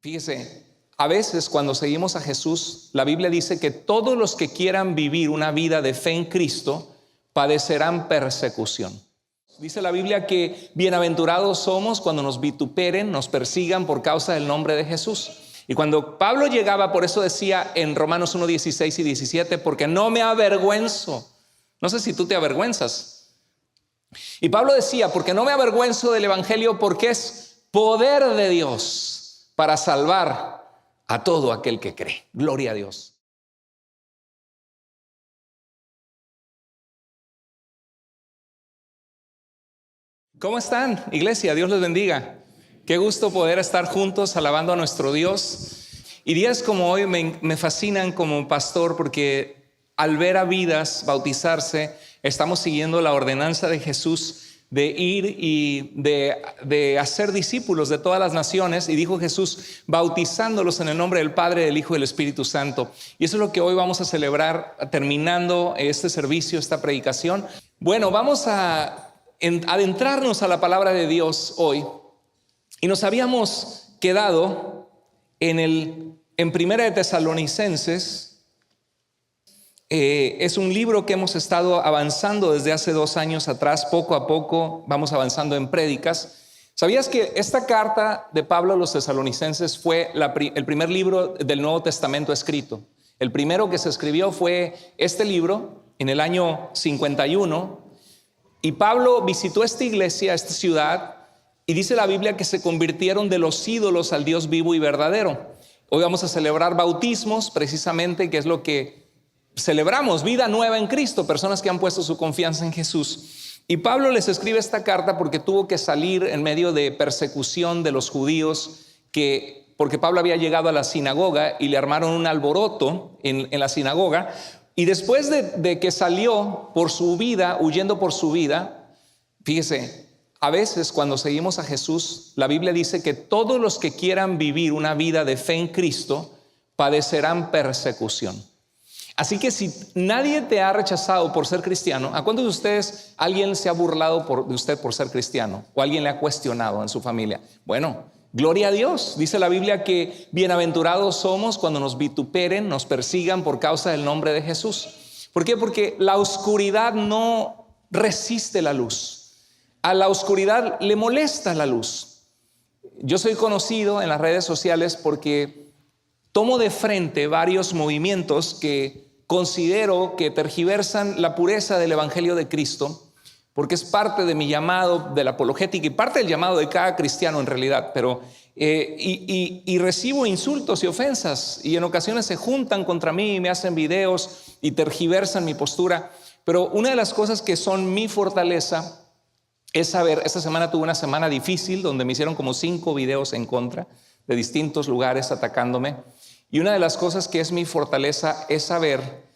Fíjese, a veces cuando seguimos a Jesús, la Biblia dice que todos los que quieran vivir una vida de fe en Cristo padecerán persecución. Dice la Biblia que bienaventurados somos cuando nos vituperen, nos persigan por causa del nombre de Jesús. Y cuando Pablo llegaba, por eso decía en Romanos 1, 16 y 17, porque no me avergüenzo. No sé si tú te avergüenzas. Y Pablo decía, porque no me avergüenzo del evangelio, porque es poder de Dios para salvar a todo aquel que cree. Gloria a Dios. ¿Cómo están, iglesia? Dios les bendiga. Qué gusto poder estar juntos alabando a nuestro Dios. Y días como hoy me fascinan como pastor porque al ver a vidas bautizarse, estamos siguiendo la ordenanza de Jesús de ir y de hacer discípulos de todas las naciones. Y dijo Jesús, bautizándolos en el nombre del Padre, del Hijo y del Espíritu Santo. Y eso es lo que hoy vamos a celebrar terminando este servicio, esta predicación. Bueno, vamos a adentrarnos a la palabra de Dios hoy. Y nos habíamos quedado en Primera de Tesalonicenses. Es un libro que hemos estado avanzando desde hace 2 años atrás. Poco a poco vamos avanzando en prédicas. ¿Sabías que esta carta de Pablo a los tesalonicenses fue el primer libro del Nuevo Testamento escrito? El primero que se escribió fue este libro en el año 51. Y Pablo visitó esta iglesia, esta ciudad, y dice la Biblia que se convirtieron de los ídolos al Dios vivo y verdadero. Hoy vamos a celebrar bautismos, precisamente, que es lo que celebramos, vida nueva en Cristo, personas que han puesto su confianza en Jesús. Y Pablo les escribe esta carta porque tuvo que salir en medio de persecución de los judíos, porque Pablo había llegado a la sinagoga y le armaron un alboroto en la sinagoga. Y después de que salió por su vida, huyendo por su vida, fíjese, a veces cuando seguimos a Jesús, la Biblia dice que todos los que quieran vivir una vida de fe en Cristo padecerán persecución. Así que si nadie te ha rechazado por ser cristiano, ¿a cuántos de ustedes alguien se ha burlado de usted por ser cristiano? ¿O alguien le ha cuestionado en su familia? Bueno, gloria a Dios. Dice la Biblia que bienaventurados somos cuando nos vituperen, nos persigan por causa del nombre de Jesús. ¿Por qué? Porque la oscuridad no resiste la luz. A la oscuridad le molesta la luz. Yo soy conocido en las redes sociales porque tomo de frente varios movimientos que considero que tergiversan la pureza del evangelio de Cristo, porque es parte de mi llamado de la apologética y parte del llamado de cada cristiano en realidad, pero y recibo insultos y ofensas y en ocasiones se juntan contra mí y me hacen videos y tergiversan mi postura. Pero una de las cosas que son mi fortaleza es saber, esta semana tuve una semana difícil donde me hicieron como 5 videos en contra de distintos lugares atacándome. Y una de las cosas que es mi fortaleza es saber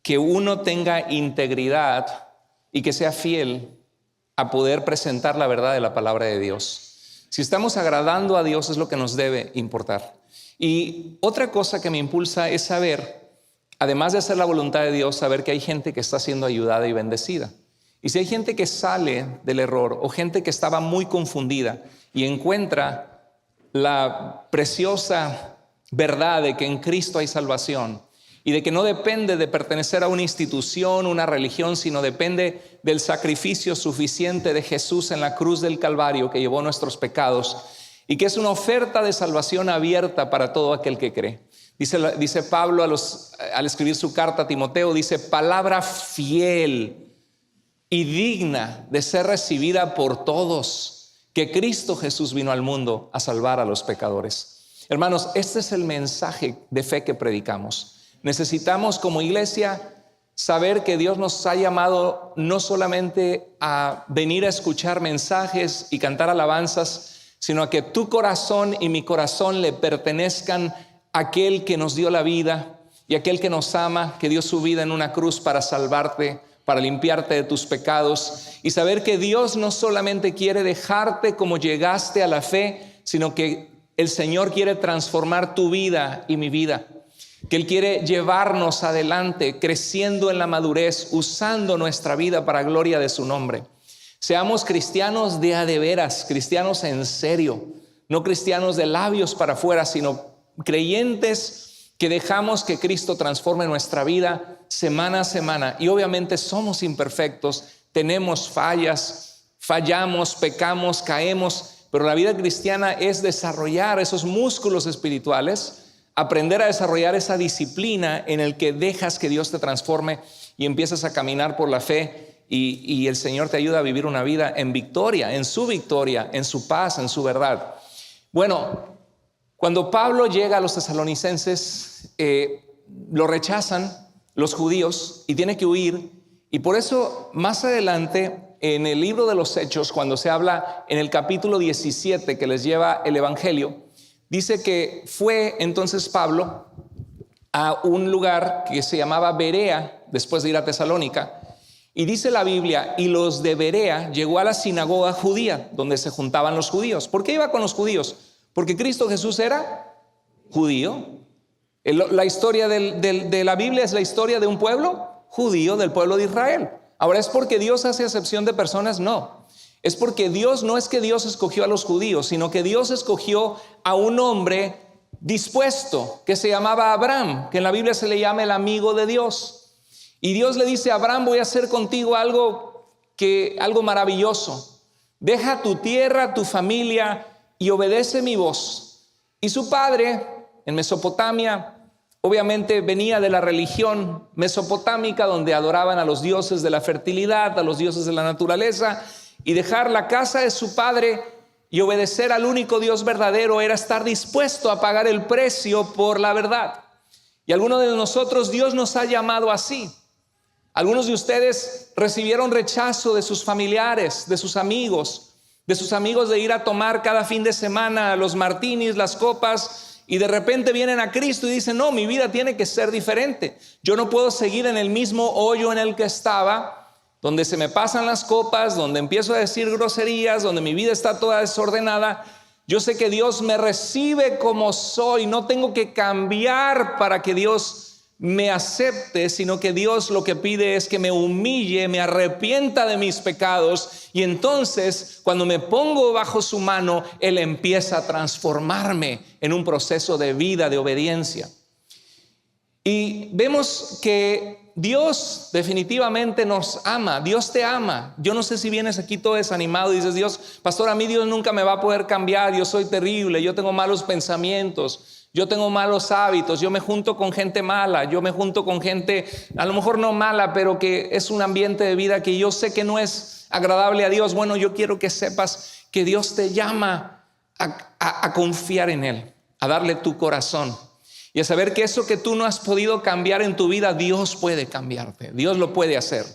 que uno tenga integridad y que sea fiel a poder presentar la verdad de la palabra de Dios. Si estamos agradando a Dios es lo que nos debe importar. Y otra cosa que me impulsa es saber, además de hacer la voluntad de Dios, saber que hay gente que está siendo ayudada y bendecida. Y si hay gente que sale del error o gente que estaba muy confundida y encuentra la preciosa verdad de que en Cristo hay salvación y de que no depende de pertenecer a una institución, una religión, sino depende del sacrificio suficiente de Jesús en la cruz del Calvario que llevó nuestros pecados y que es una oferta de salvación abierta para todo aquel que cree. Dice Pablo al escribir su carta a Timoteo, dice, palabra fiel y digna de ser recibida por todos, que Cristo Jesús vino al mundo a salvar a los pecadores. Hermanos, este es el mensaje de fe que predicamos. Necesitamos como iglesia saber que Dios nos ha llamado no solamente a venir a escuchar mensajes y cantar alabanzas, sino a que tu corazón y mi corazón le pertenezcan a aquel que nos dio la vida y aquel que nos ama, que dio su vida en una cruz para salvarte, para limpiarte de tus pecados, y saber que Dios no solamente quiere dejarte como llegaste a la fe, sino que el Señor quiere transformar tu vida y mi vida, que Él quiere llevarnos adelante, creciendo en la madurez, usando nuestra vida para gloria de su nombre. Seamos cristianos de a de veras, cristianos en serio, no cristianos de labios para afuera, sino creyentes que dejamos que Cristo transforme nuestra vida semana a semana. Y obviamente somos imperfectos, tenemos fallas, fallamos, pecamos, caemos, pero la vida cristiana es desarrollar esos músculos espirituales, aprender a desarrollar esa disciplina en el que dejas que Dios te transforme y empiezas a caminar por la fe y el Señor te ayuda a vivir una vida en victoria, en su paz, en su verdad. Bueno, cuando Pablo llega a los tesalonicenses, lo rechazan los judíos y tiene que huir, y por eso más adelante en el libro de los Hechos, cuando se habla en el capítulo 17 que les lleva el evangelio, dice que fue entonces Pablo a un lugar que se llamaba Berea, después de ir a Tesalónica, y dice la Biblia, y los de Berea llegó a la sinagoga judía, donde se juntaban los judíos. ¿Por qué iba con los judíos? Porque Cristo Jesús era judío. La historia de la Biblia es la historia de un pueblo judío, del pueblo de Israel. Ahora, ¿es porque Dios hace acepción de personas? No. Es porque Dios, no es que Dios escogió a los judíos, sino que Dios escogió a un hombre dispuesto que se llamaba Abraham, que en la Biblia se le llama el amigo de Dios. Y Dios le dice a Abraham: voy a hacer contigo algo maravilloso. Deja tu tierra, tu familia y obedece mi voz. Y su padre en Mesopotamia obviamente venía de la religión mesopotámica, donde adoraban a los dioses de la fertilidad, a los dioses de la naturaleza, y dejar la casa de su padre y obedecer al único Dios verdadero era estar dispuesto a pagar el precio por la verdad. Y algunos de nosotros, Dios nos ha llamado así. Algunos de ustedes recibieron rechazo de sus familiares, de sus amigos de ir a tomar cada fin de semana los martinis, las copas, y de repente vienen a Cristo y dicen: no, mi vida tiene que ser diferente. Yo no puedo seguir en el mismo hoyo en el que estaba, donde se me pasan las copas, donde empiezo a decir groserías, donde mi vida está toda desordenada. Yo sé que Dios me recibe como soy, no tengo que cambiar para que Dios me acepte, sino que Dios lo que pide es que me humille, me arrepienta de mis pecados, y entonces cuando me pongo bajo su mano, Él empieza a transformarme en un proceso de vida, de obediencia. Y vemos que Dios definitivamente nos ama. Dios te ama. Yo no sé si vienes aquí todo desanimado y dices: Dios, pastor, a mí Dios nunca me va a poder cambiar, yo soy terrible, yo tengo malos pensamientos, yo tengo malos hábitos, yo me junto con gente mala, yo me junto con gente a lo mejor no mala, pero que es un ambiente de vida que yo sé que no es agradable a Dios. Bueno, yo quiero que sepas que Dios te llama a confiar en Él, a darle tu corazón y a saber que eso que tú no has podido cambiar en tu vida, Dios puede cambiarte, Dios lo puede hacer.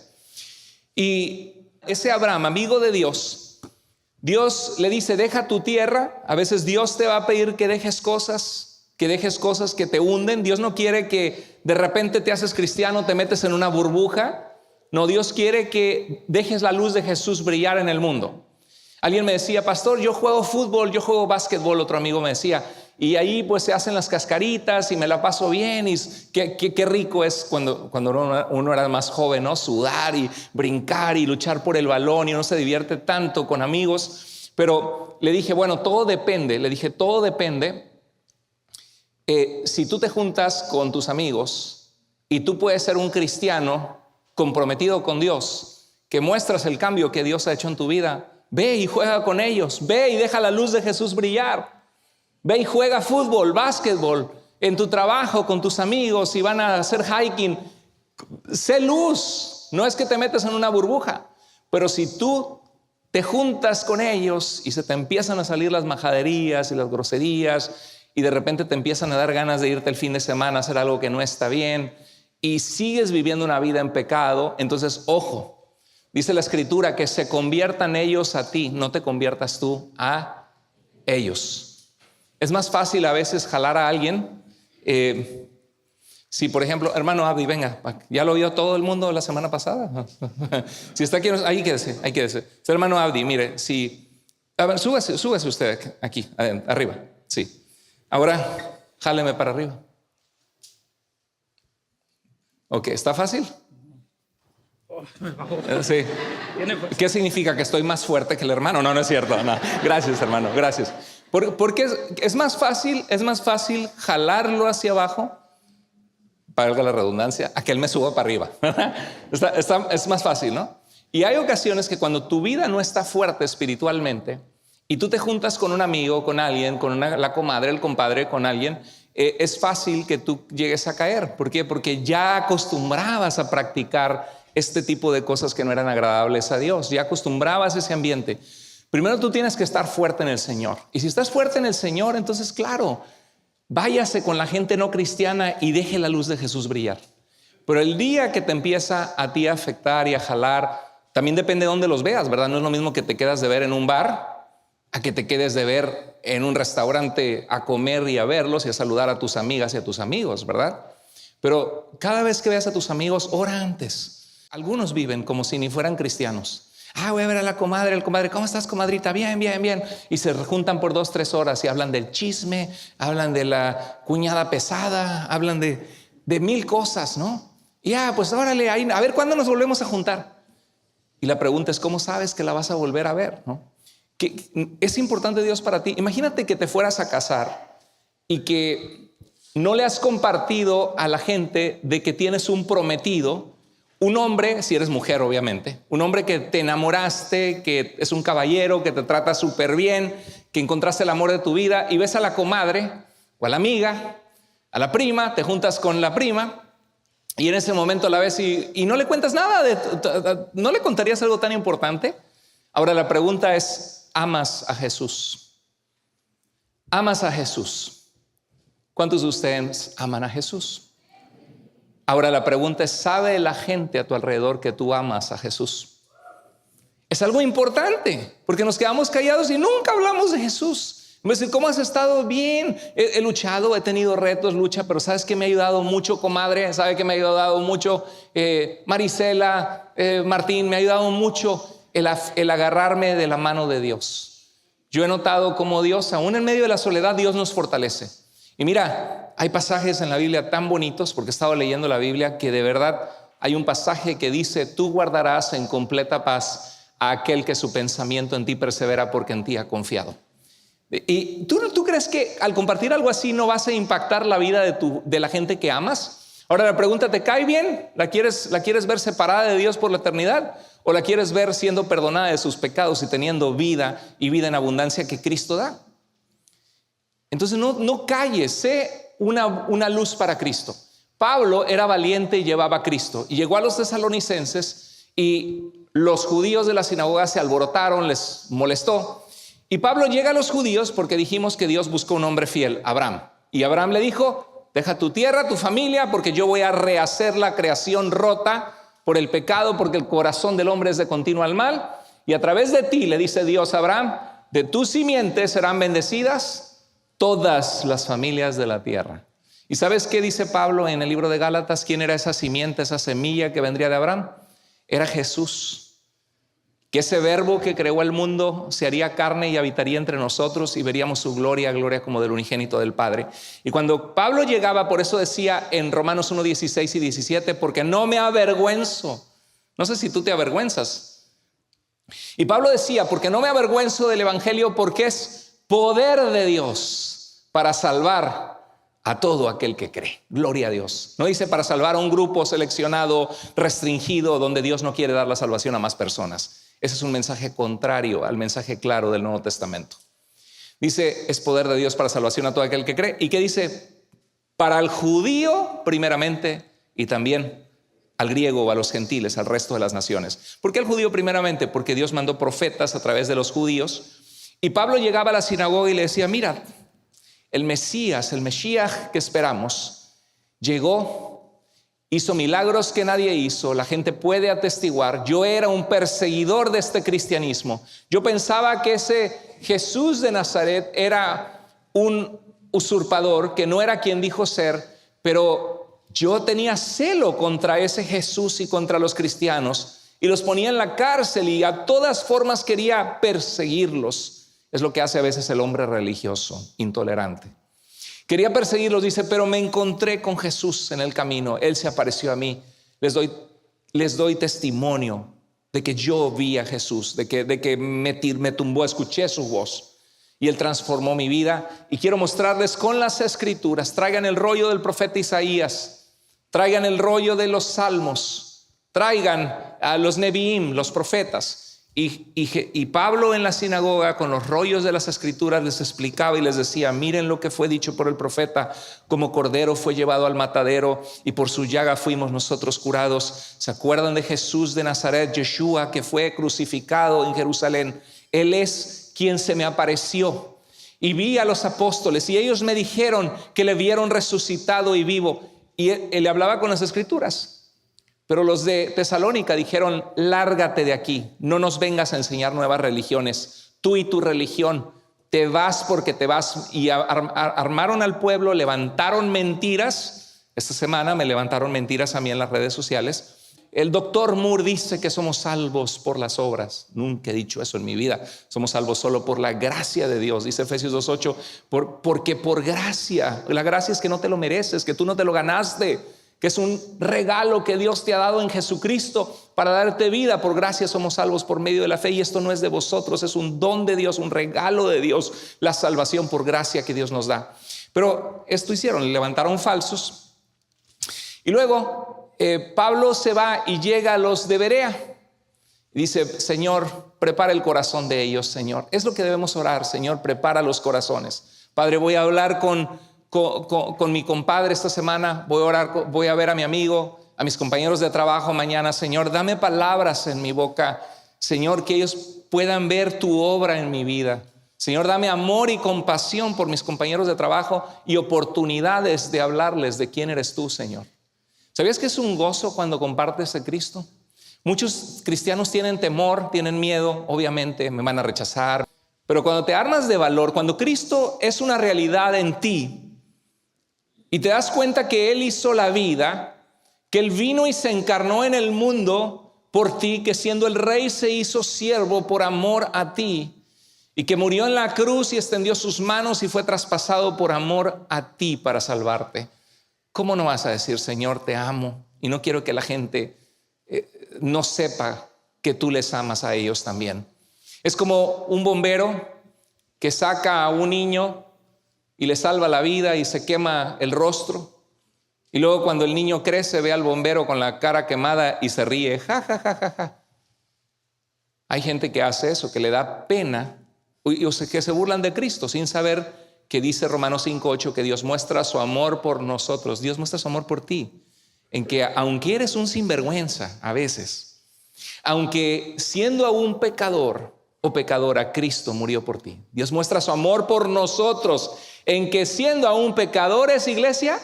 Y ese Abraham, amigo de Dios, Dios le dice: deja tu tierra. A veces Dios te va a pedir que dejes cosas que te hunden. Dios no quiere que de repente te haces cristiano, te metes en una burbuja. No, Dios quiere que dejes la luz de Jesús brillar en el mundo. Alguien me decía: pastor, yo juego fútbol, yo juego básquetbol. Otro amigo me decía: y ahí pues se hacen las cascaritas y me la paso bien. Y qué rico es cuando uno era más joven, ¿no? Sudar y brincar y luchar por el balón, y uno se divierte tanto con amigos. Pero le dije: bueno, todo depende. Le dije: todo depende. Si tú te juntas con tus amigos y tú puedes ser un cristiano comprometido con Dios, que muestras el cambio que Dios ha hecho en tu vida, ve y juega con ellos, ve y deja la luz de Jesús brillar, ve y juega fútbol, básquetbol, en tu trabajo con tus amigos, y van a hacer hiking. Sé luz, no es que te metes en una burbuja, pero si tú te juntas con ellos y se te empiezan a salir las majaderías y las groserías, y de repente te empiezan a dar ganas de irte el fin de semana a hacer algo que no está bien, y sigues viviendo una vida en pecado, entonces ojo, dice la Escritura que se conviertan ellos a ti, no te conviertas tú a ellos. Es más fácil a veces jalar a alguien. Si por ejemplo, hermano Abdi, venga, ya lo vio todo el mundo la semana pasada. Si está aquí, ahí quédese. Hermano Abdi, mire, a ver, súbase usted aquí, arriba, sí. Ahora, jáleme para arriba. Ok, ¿está fácil? Sí. ¿Qué significa? ¿Que estoy más fuerte que el hermano? No, no es cierto. No. Gracias, hermano, gracias. Porque es más fácil jalarlo hacia abajo, valga la redundancia, a que él me suba para arriba. Es más fácil, ¿no? Y hay ocasiones que cuando tu vida no está fuerte espiritualmente y tú te juntas con un amigo, con alguien, con la comadre, el compadre, con alguien, es fácil que tú llegues a caer. ¿Por qué? Porque ya acostumbrabas a practicar este tipo de cosas que no eran agradables a Dios. Ya acostumbrabas ese ambiente. Primero tú tienes que estar fuerte en el Señor. Y si estás fuerte en el Señor, entonces claro, váyase con la gente no cristiana y deje la luz de Jesús brillar. Pero el día que te empieza a ti a afectar y a jalar, también depende de dónde los veas, ¿verdad? No es lo mismo que te quedas de ver en un bar a que te quedes de ver en un restaurante a comer y a verlos y a saludar a tus amigas y a tus amigos, ¿verdad? Pero cada vez que veas a tus amigos, ora antes. Algunos viven como si ni fueran cristianos. Voy a ver a la comadre, el compadre. ¿Cómo estás, comadrita? Bien, bien, bien. Y se juntan por 2, 3 horas y hablan del chisme, hablan de la cuñada pesada, hablan de 1000 cosas, ¿no? Y pues órale, a ver cuándo nos volvemos a juntar. Y la pregunta es, ¿cómo sabes que la vas a volver a ver, no? Que es importante Dios para ti. Imagínate que te fueras a casar y que no le has compartido a la gente de que tienes un prometido, un hombre, si eres mujer obviamente, un hombre que te enamoraste, que es un caballero, que te trata súper bien, que encontraste el amor de tu vida, y ves a la comadre o a la amiga, a la prima, te juntas con la prima y en ese momento la ves y no le cuentas nada, ¿no le contarías algo tan importante? Ahora la pregunta es, ¿amas a Jesús? ¿Amas a Jesús? ¿Cuántos de ustedes aman a Jesús? Ahora la pregunta es, ¿sabe la gente a tu alrededor que tú amas a Jesús? Es algo importante, porque nos quedamos callados y nunca hablamos de Jesús. Me dicen, ¿cómo has estado? Bien, he luchado, he tenido retos, pero ¿sabes qué me ha ayudado mucho, comadre? ¿Sabe qué me ha ayudado mucho? Marisela, Martín, me ha ayudado mucho el agarrarme de la mano de Dios. Yo he notado cómo Dios, aún en medio de la soledad, Dios nos fortalece. Y mira, hay pasajes en la Biblia tan bonitos, porque he estado leyendo la Biblia, que de verdad hay un pasaje que dice, tú guardarás en completa paz a aquel que su pensamiento en ti persevera porque en ti ha confiado. ¿Y tú crees que al compartir algo así no vas a impactar la vida de la gente que amas? Ahora la pregunta, ¿te cae bien? ¿La quieres ver separada de Dios por la eternidad? ¿O la quieres ver siendo perdonada de sus pecados y teniendo vida y vida en abundancia que Cristo da? Entonces no calles, sé una luz para Cristo. Pablo era valiente y llevaba a Cristo. Y llegó a los tesalonicenses y los judíos de la sinagoga se alborotaron, les molestó. Y Pablo llega a los judíos porque dijimos que Dios buscó un hombre fiel, Abraham. Y Abraham le dijo, deja tu tierra, tu familia, porque yo voy a rehacer la creación rota por el pecado, porque el corazón del hombre es de continuo al mal. Y a través de ti, le dice Dios a Abraham, de tu simiente serán bendecidas todas las familias de la tierra. ¿Y sabes qué dice Pablo en el libro de Gálatas? ¿Quién era esa simiente, esa semilla que vendría de Abraham? Era Jesús. Que ese verbo que creó el mundo se haría carne y habitaría entre nosotros y veríamos su gloria como del unigénito del Padre. Y cuando Pablo llegaba, por eso decía en Romanos 1, 16 y 17, porque no me avergüenzo. No sé si tú te avergüenzas. Y Pablo decía, porque no me avergüenzo del evangelio, porque es poder de Dios para salvar a todo aquel que cree. Gloria a Dios. No dice para salvar a un grupo seleccionado, restringido, donde Dios no quiere dar la salvación a más personas. Ese es un mensaje contrario al mensaje claro del Nuevo Testamento. Dice, es poder de Dios para salvación a todo aquel que cree. ¿Y qué dice? Para el judío primeramente y también al griego o a los gentiles, al resto de las naciones. ¿Por qué al judío primeramente? Porque Dios mandó profetas a través de los judíos. Y Pablo llegaba a la sinagoga y le decía, mira, el Mesías, el Mesías que esperamos, llegó, hizo milagros que nadie hizo, la gente puede atestiguar. Yo era un perseguidor de este cristianismo. Yo pensaba que ese Jesús de Nazaret era un usurpador, que no era quien dijo ser, pero yo tenía celo contra ese Jesús y contra los cristianos y los ponía en la cárcel y a todas formas quería perseguirlos. Es lo que hace a veces el hombre religioso, intolerante. Quería perseguirlos, dice, pero me encontré con Jesús en el camino. Él se apareció a mí. Les doy testimonio de que yo vi a Jesús, de que me tumbó, escuché su voz. Y Él transformó mi vida. Y quiero mostrarles con las Escrituras. Traigan el rollo del profeta Isaías. Traigan el rollo de los Salmos. Traigan a los Neviim, los profetas. Y Pablo en la sinagoga con los rollos de las Escrituras les explicaba y les decía: miren lo que fue dicho por el profeta, como cordero fue llevado al matadero y por su llaga fuimos nosotros curados. ¿Se acuerdan de Jesús de Nazaret, Yeshua, que fue crucificado en Jerusalén? Él es quien se me apareció. Y vi a los apóstoles y ellos me dijeron que le vieron resucitado y vivo. Y él le hablaba con las Escrituras. Pero los de Tesalónica dijeron: lárgate de aquí, no nos vengas a enseñar nuevas religiones. Tú y tu religión, te vas porque te vas. Y armaron al pueblo, levantaron mentiras. Esta semana me levantaron mentiras a mí en las redes sociales. El doctor Moore dice que somos salvos por las obras. Nunca he dicho eso en mi vida. Somos salvos solo por la gracia de Dios. Dice Efesios 2:8, porque por gracia. La gracia es que no te lo mereces, que tú no te lo ganaste, que es un regalo que Dios te ha dado en Jesucristo para darte vida. Por gracia somos salvos por medio de la fe, y esto no es de vosotros, es un don de Dios, un regalo de Dios, la salvación por gracia que Dios nos da. Pero esto hicieron, levantaron falsos. Y luego Pablo se va y llega a los de Berea y dice: Señor, prepara el corazón de ellos, Señor. Es lo que debemos orar: Señor, prepara los corazones. Padre, voy a hablar con mi compadre esta semana, voy a orar, voy a ver a mi amigo, a mis compañeros de trabajo mañana. Señor, dame palabras en mi boca, Señor, que ellos puedan ver tu obra en mi vida. Señor, dame amor y compasión por mis compañeros de trabajo y oportunidades de hablarles de quién eres tú, Señor. ¿Sabías que es un gozo cuando compartes de Cristo? Muchos cristianos tienen temor, tienen miedo, obviamente me van a rechazar. Pero cuando te armas de valor, cuando Cristo es una realidad en ti, y te das cuenta que Él hizo la vida, que Él vino y se encarnó en el mundo por ti, que siendo el Rey se hizo siervo por amor a ti, y que murió en la cruz y extendió sus manos y fue traspasado por amor a ti para salvarte. ¿Cómo no vas a decir: Señor, te amo, y no quiero que la gente no sepa que tú les amas a ellos también? Es como un bombero que saca a un niño y le salva la vida y se quema el rostro, y luego cuando el niño crece ve al bombero con la cara quemada y se ríe, ja, ja, ja, ja, ja. Hay gente que hace eso, que le da pena, o sea, que se burlan de Cristo sin saber que dice Romanos 5:8 que Dios muestra su amor por nosotros. Dios muestra su amor por ti, en que aunque eres un sinvergüenza a veces, aunque siendo aún pecador o pecadora, Cristo murió por ti. Dios muestra su amor por nosotros, en que siendo aún pecadores, iglesia,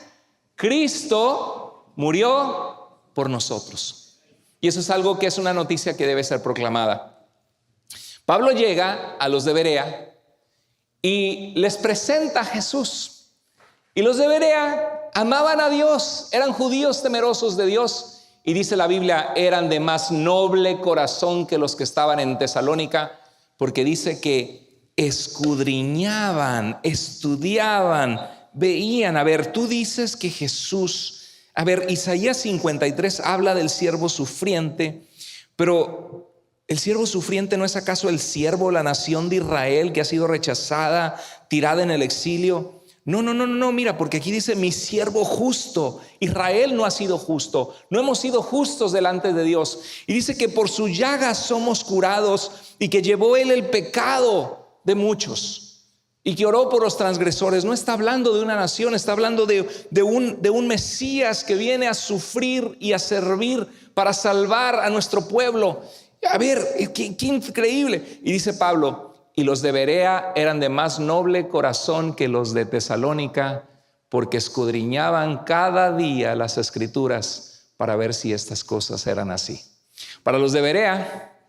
Cristo murió por nosotros. Y eso es algo que es una noticia que debe ser proclamada. Pablo llega a los de Berea y les presenta a Jesús. Y los de Berea amaban a Dios, eran judíos temerosos de Dios. Y dice la Biblia, eran de más noble corazón que los que estaban en Tesalónica, porque dice que escudriñaban, estudiaban, veían. A ver, tú dices que Jesús, a ver, Isaías 53 habla del siervo sufriente, pero ¿el siervo sufriente no es acaso el siervo, la nación de Israel que ha sido rechazada, tirada en el exilio? No, mira, porque aquí dice mi siervo justo. Israel no ha sido justo, no hemos sido justos delante de Dios. Y dice que por su llaga somos curados, y que llevó él el pecado de muchos, y que oró por los transgresores. No está hablando de una nación, está hablando de un Mesías que viene a sufrir y a servir para salvar a nuestro pueblo. A ver, qué increíble. Y dice Pablo, y los de Berea eran de más noble corazón que los de Tesalónica, porque escudriñaban cada día las Escrituras para ver si estas cosas eran así. Para los de Berea,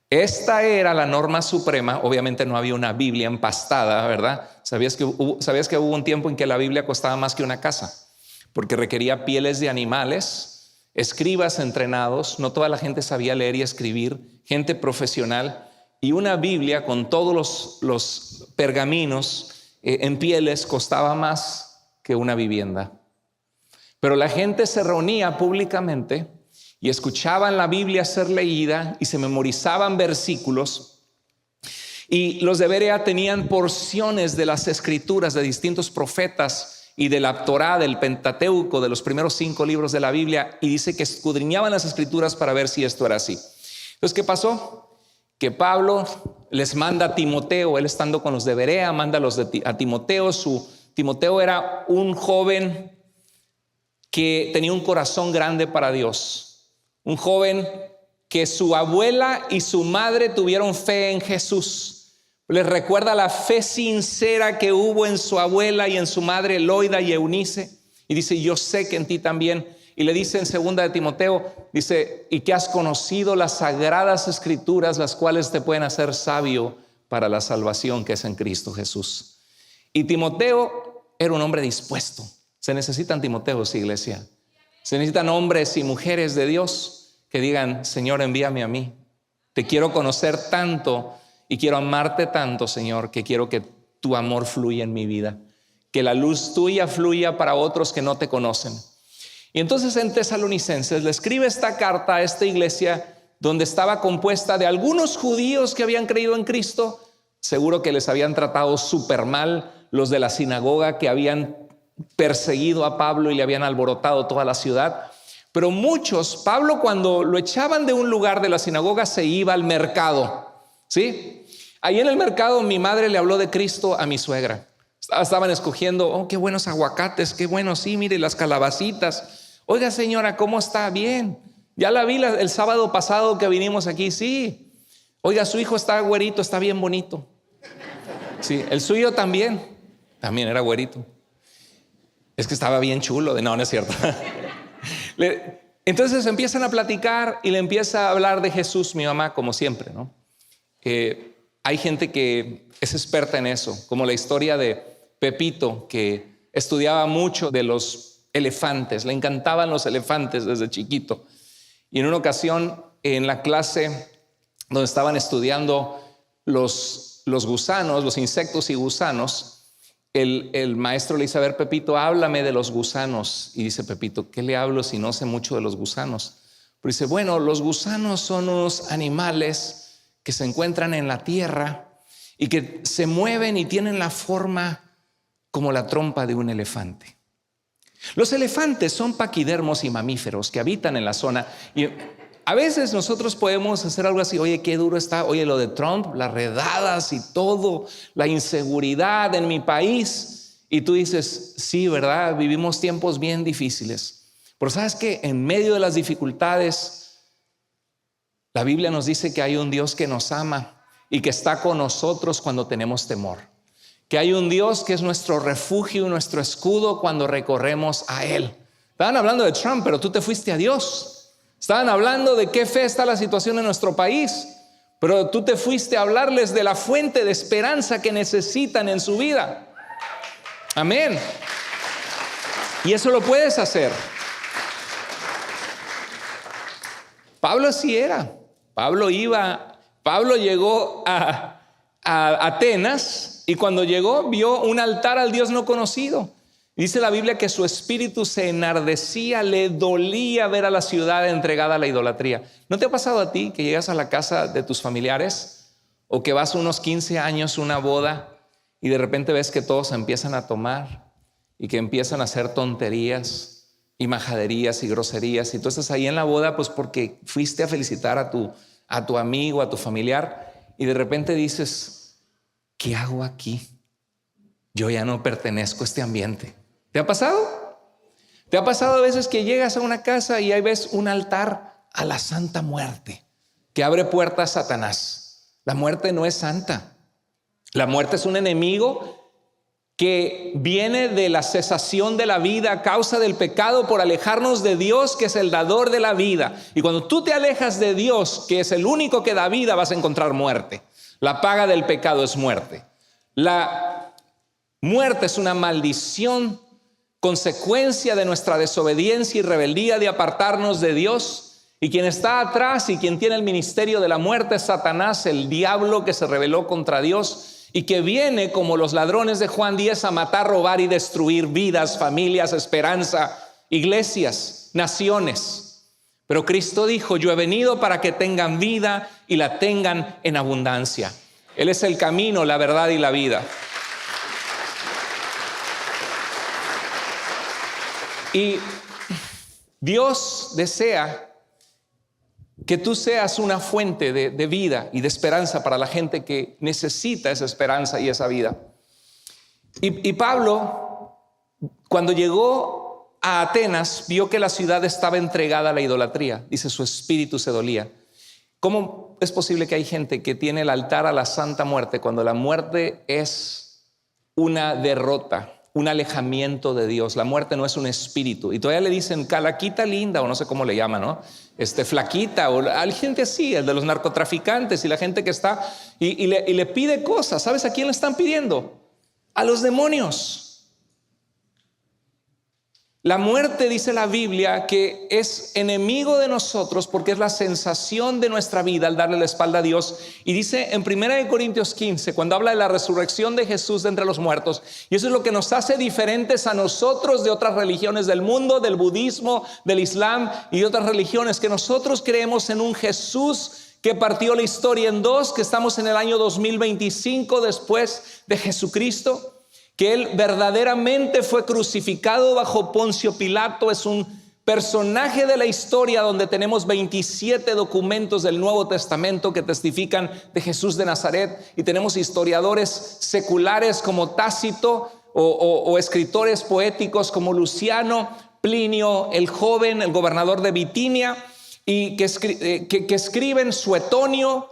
esta era la norma suprema. Obviamente no había una Biblia empastada, ¿verdad? ¿Sabías que hubo un tiempo en que la Biblia costaba más que una casa? Porque requería pieles de animales, escribas entrenados. No toda la gente sabía leer y escribir, gente profesional. Y una Biblia con todos los pergaminos en pieles costaba más que una vivienda. Pero la gente se reunía públicamente y escuchaban la Biblia ser leída y se memorizaban versículos. Y los de Berea tenían porciones de las escrituras de distintos profetas y de la Torá, del Pentateuco, de los primeros 5 libros de la Biblia, y dice que escudriñaban las escrituras para ver si esto era así. Entonces, ¿qué pasó? Que Pablo les manda a Timoteo, él estando con los de Berea, manda a Timoteo. Timoteo era un joven que tenía un corazón grande para Dios, un joven que su abuela y su madre tuvieron fe en Jesús. Les recuerda la fe sincera que hubo en su abuela y en su madre Loida y Eunice, y dice: yo sé que en ti también. Y le dice en 2 de Timoteo, dice: y que has conocido las sagradas escrituras, las cuales te pueden hacer sabio para la salvación que es en Cristo Jesús. Y Timoteo era un hombre dispuesto. Se necesitan Timoteos, iglesia. Se necesitan hombres y mujeres de Dios que digan: Señor, envíame a mí. Te quiero conocer tanto y quiero amarte tanto, Señor, que quiero que tu amor fluya en mi vida, que la luz tuya fluya para otros que no te conocen. Y entonces en Tesalonicenses le escribe esta carta a esta iglesia, donde estaba compuesta de algunos judíos que habían creído en Cristo. Seguro que les habían tratado súper mal los de la sinagoga, que habían perseguido a Pablo y le habían alborotado toda la ciudad. Pero muchos, Pablo, cuando lo echaban de un lugar de la sinagoga, se iba al mercado, ¿sí? Ahí en el mercado mi madre le habló de Cristo a mi suegra. Estaban escogiendo: oh, qué buenos aguacates, qué buenos, sí, mire las calabacitas. Oiga, señora, ¿cómo está? Bien. Ya la vi el sábado pasado que vinimos aquí. Sí. Oiga, su hijo está güerito, está bien bonito. Sí, el suyo también era güerito. Es que estaba bien chulo. No, no es cierto. Entonces empiezan a platicar y le empieza a hablar de Jesús mi mamá, como siempre, ¿no? Hay gente que es experta en eso, como la historia de Pepito, que estudiaba mucho de los elefantes, le encantaban los elefantes desde chiquito. Y en una ocasión, en la clase donde estaban estudiando los gusanos, los insectos y gusanos, el maestro le dice: a ver, Pepito, háblame de los gusanos. Y dice Pepito: ¿qué le hablo si no sé mucho de los gusanos? Pero dice: bueno, los gusanos son unos animales que se encuentran en la tierra y que se mueven y tienen la forma como la trompa de un elefante. Los elefantes son paquidermos y mamíferos que habitan en la zona, y a veces nosotros podemos hacer algo así: oye, qué duro está, oye, lo de Trump, las redadas y todo, la inseguridad en mi país. Y tú dices: sí, ¿verdad? Vivimos tiempos bien difíciles. Pero ¿sabes qué? En medio de las dificultades, la Biblia nos dice que hay un Dios que nos ama y que está con nosotros cuando tenemos temor. Que hay un Dios que es nuestro refugio y nuestro escudo cuando recorremos a Él. Estaban hablando de Trump, pero tú te fuiste a Dios. Estaban hablando de qué fe está la situación en nuestro país, pero tú te fuiste a hablarles de la fuente de esperanza que necesitan en su vida. Amén. Y eso lo puedes hacer. Pablo así era. Pablo llegó a Atenas. Y cuando llegó, vio un altar al Dios no conocido. Dice la Biblia que su espíritu se enardecía, le dolía ver a la ciudad entregada a la idolatría. ¿No te ha pasado a ti que llegas a la casa de tus familiares o que vas unos 15 años, una boda, y de repente ves que todos empiezan a tomar y que empiezan a hacer tonterías y majaderías y groserías, y tú estás ahí en la boda pues porque fuiste a felicitar a tu amigo, a tu familiar, y de repente dices: ¿qué hago aquí? Yo ya no pertenezco a este ambiente. ¿Te ha pasado? ¿Te ha pasado a veces que llegas a una casa y ahí ves un altar a la Santa Muerte que abre puertas a Satanás? La muerte no es santa. La muerte es un enemigo que viene de la cesación de la vida a causa del pecado, por alejarnos de Dios, que es el dador de la vida. Y cuando tú te alejas de Dios, que es el único que da vida, vas a encontrar muerte. La paga del pecado es muerte. La muerte es una maldición, consecuencia de nuestra desobediencia y rebeldía de apartarnos de Dios. Y quien está atrás y quien tiene el ministerio de la muerte es Satanás, el diablo que se rebeló contra Dios y que viene como los ladrones de Juan 10 a matar, robar y destruir vidas, familias, esperanza, iglesias, naciones. Pero Cristo dijo: yo he venido para que tengan vida y la tengan en abundancia. Él es el camino, la verdad y la vida. Y Dios desea que tú seas una fuente de vida y de esperanza para la gente que necesita esa esperanza y esa vida. Y Pablo, cuando llegó a Atenas, vio que la ciudad estaba entregada a la idolatría. Dice, su espíritu se dolía. ¿Cómo es posible que hay gente que tiene el altar a la Santa Muerte cuando la muerte es una derrota, un alejamiento de Dios? La muerte no es un espíritu. Y todavía le dicen calaquita linda, o no sé cómo le llaman, ¿no? Flaquita, o hay gente así, el de los narcotraficantes y la gente que está y le pide cosas. ¿Sabes a quién le están pidiendo? A los demonios. La muerte, dice la Biblia, que es enemigo de nosotros porque es la sensación de nuestra vida al darle la espalda a Dios. Y dice en 1 Corintios 15, cuando habla de la resurrección de Jesús de entre los muertos, y eso es lo que nos hace diferentes a nosotros de otras religiones del mundo, del budismo, del islam y de otras religiones, que nosotros creemos en un Jesús que partió la historia en dos, que estamos en el año 2025 después de Jesucristo, que Él verdaderamente fue crucificado bajo Poncio Pilato. Es un personaje de la historia donde tenemos 27 documentos del Nuevo Testamento que testifican de Jesús de Nazaret, y tenemos historiadores seculares como Tácito o escritores poéticos como Luciano, Plinio el joven, el gobernador de Bitinia, y que escriben, Suetonio,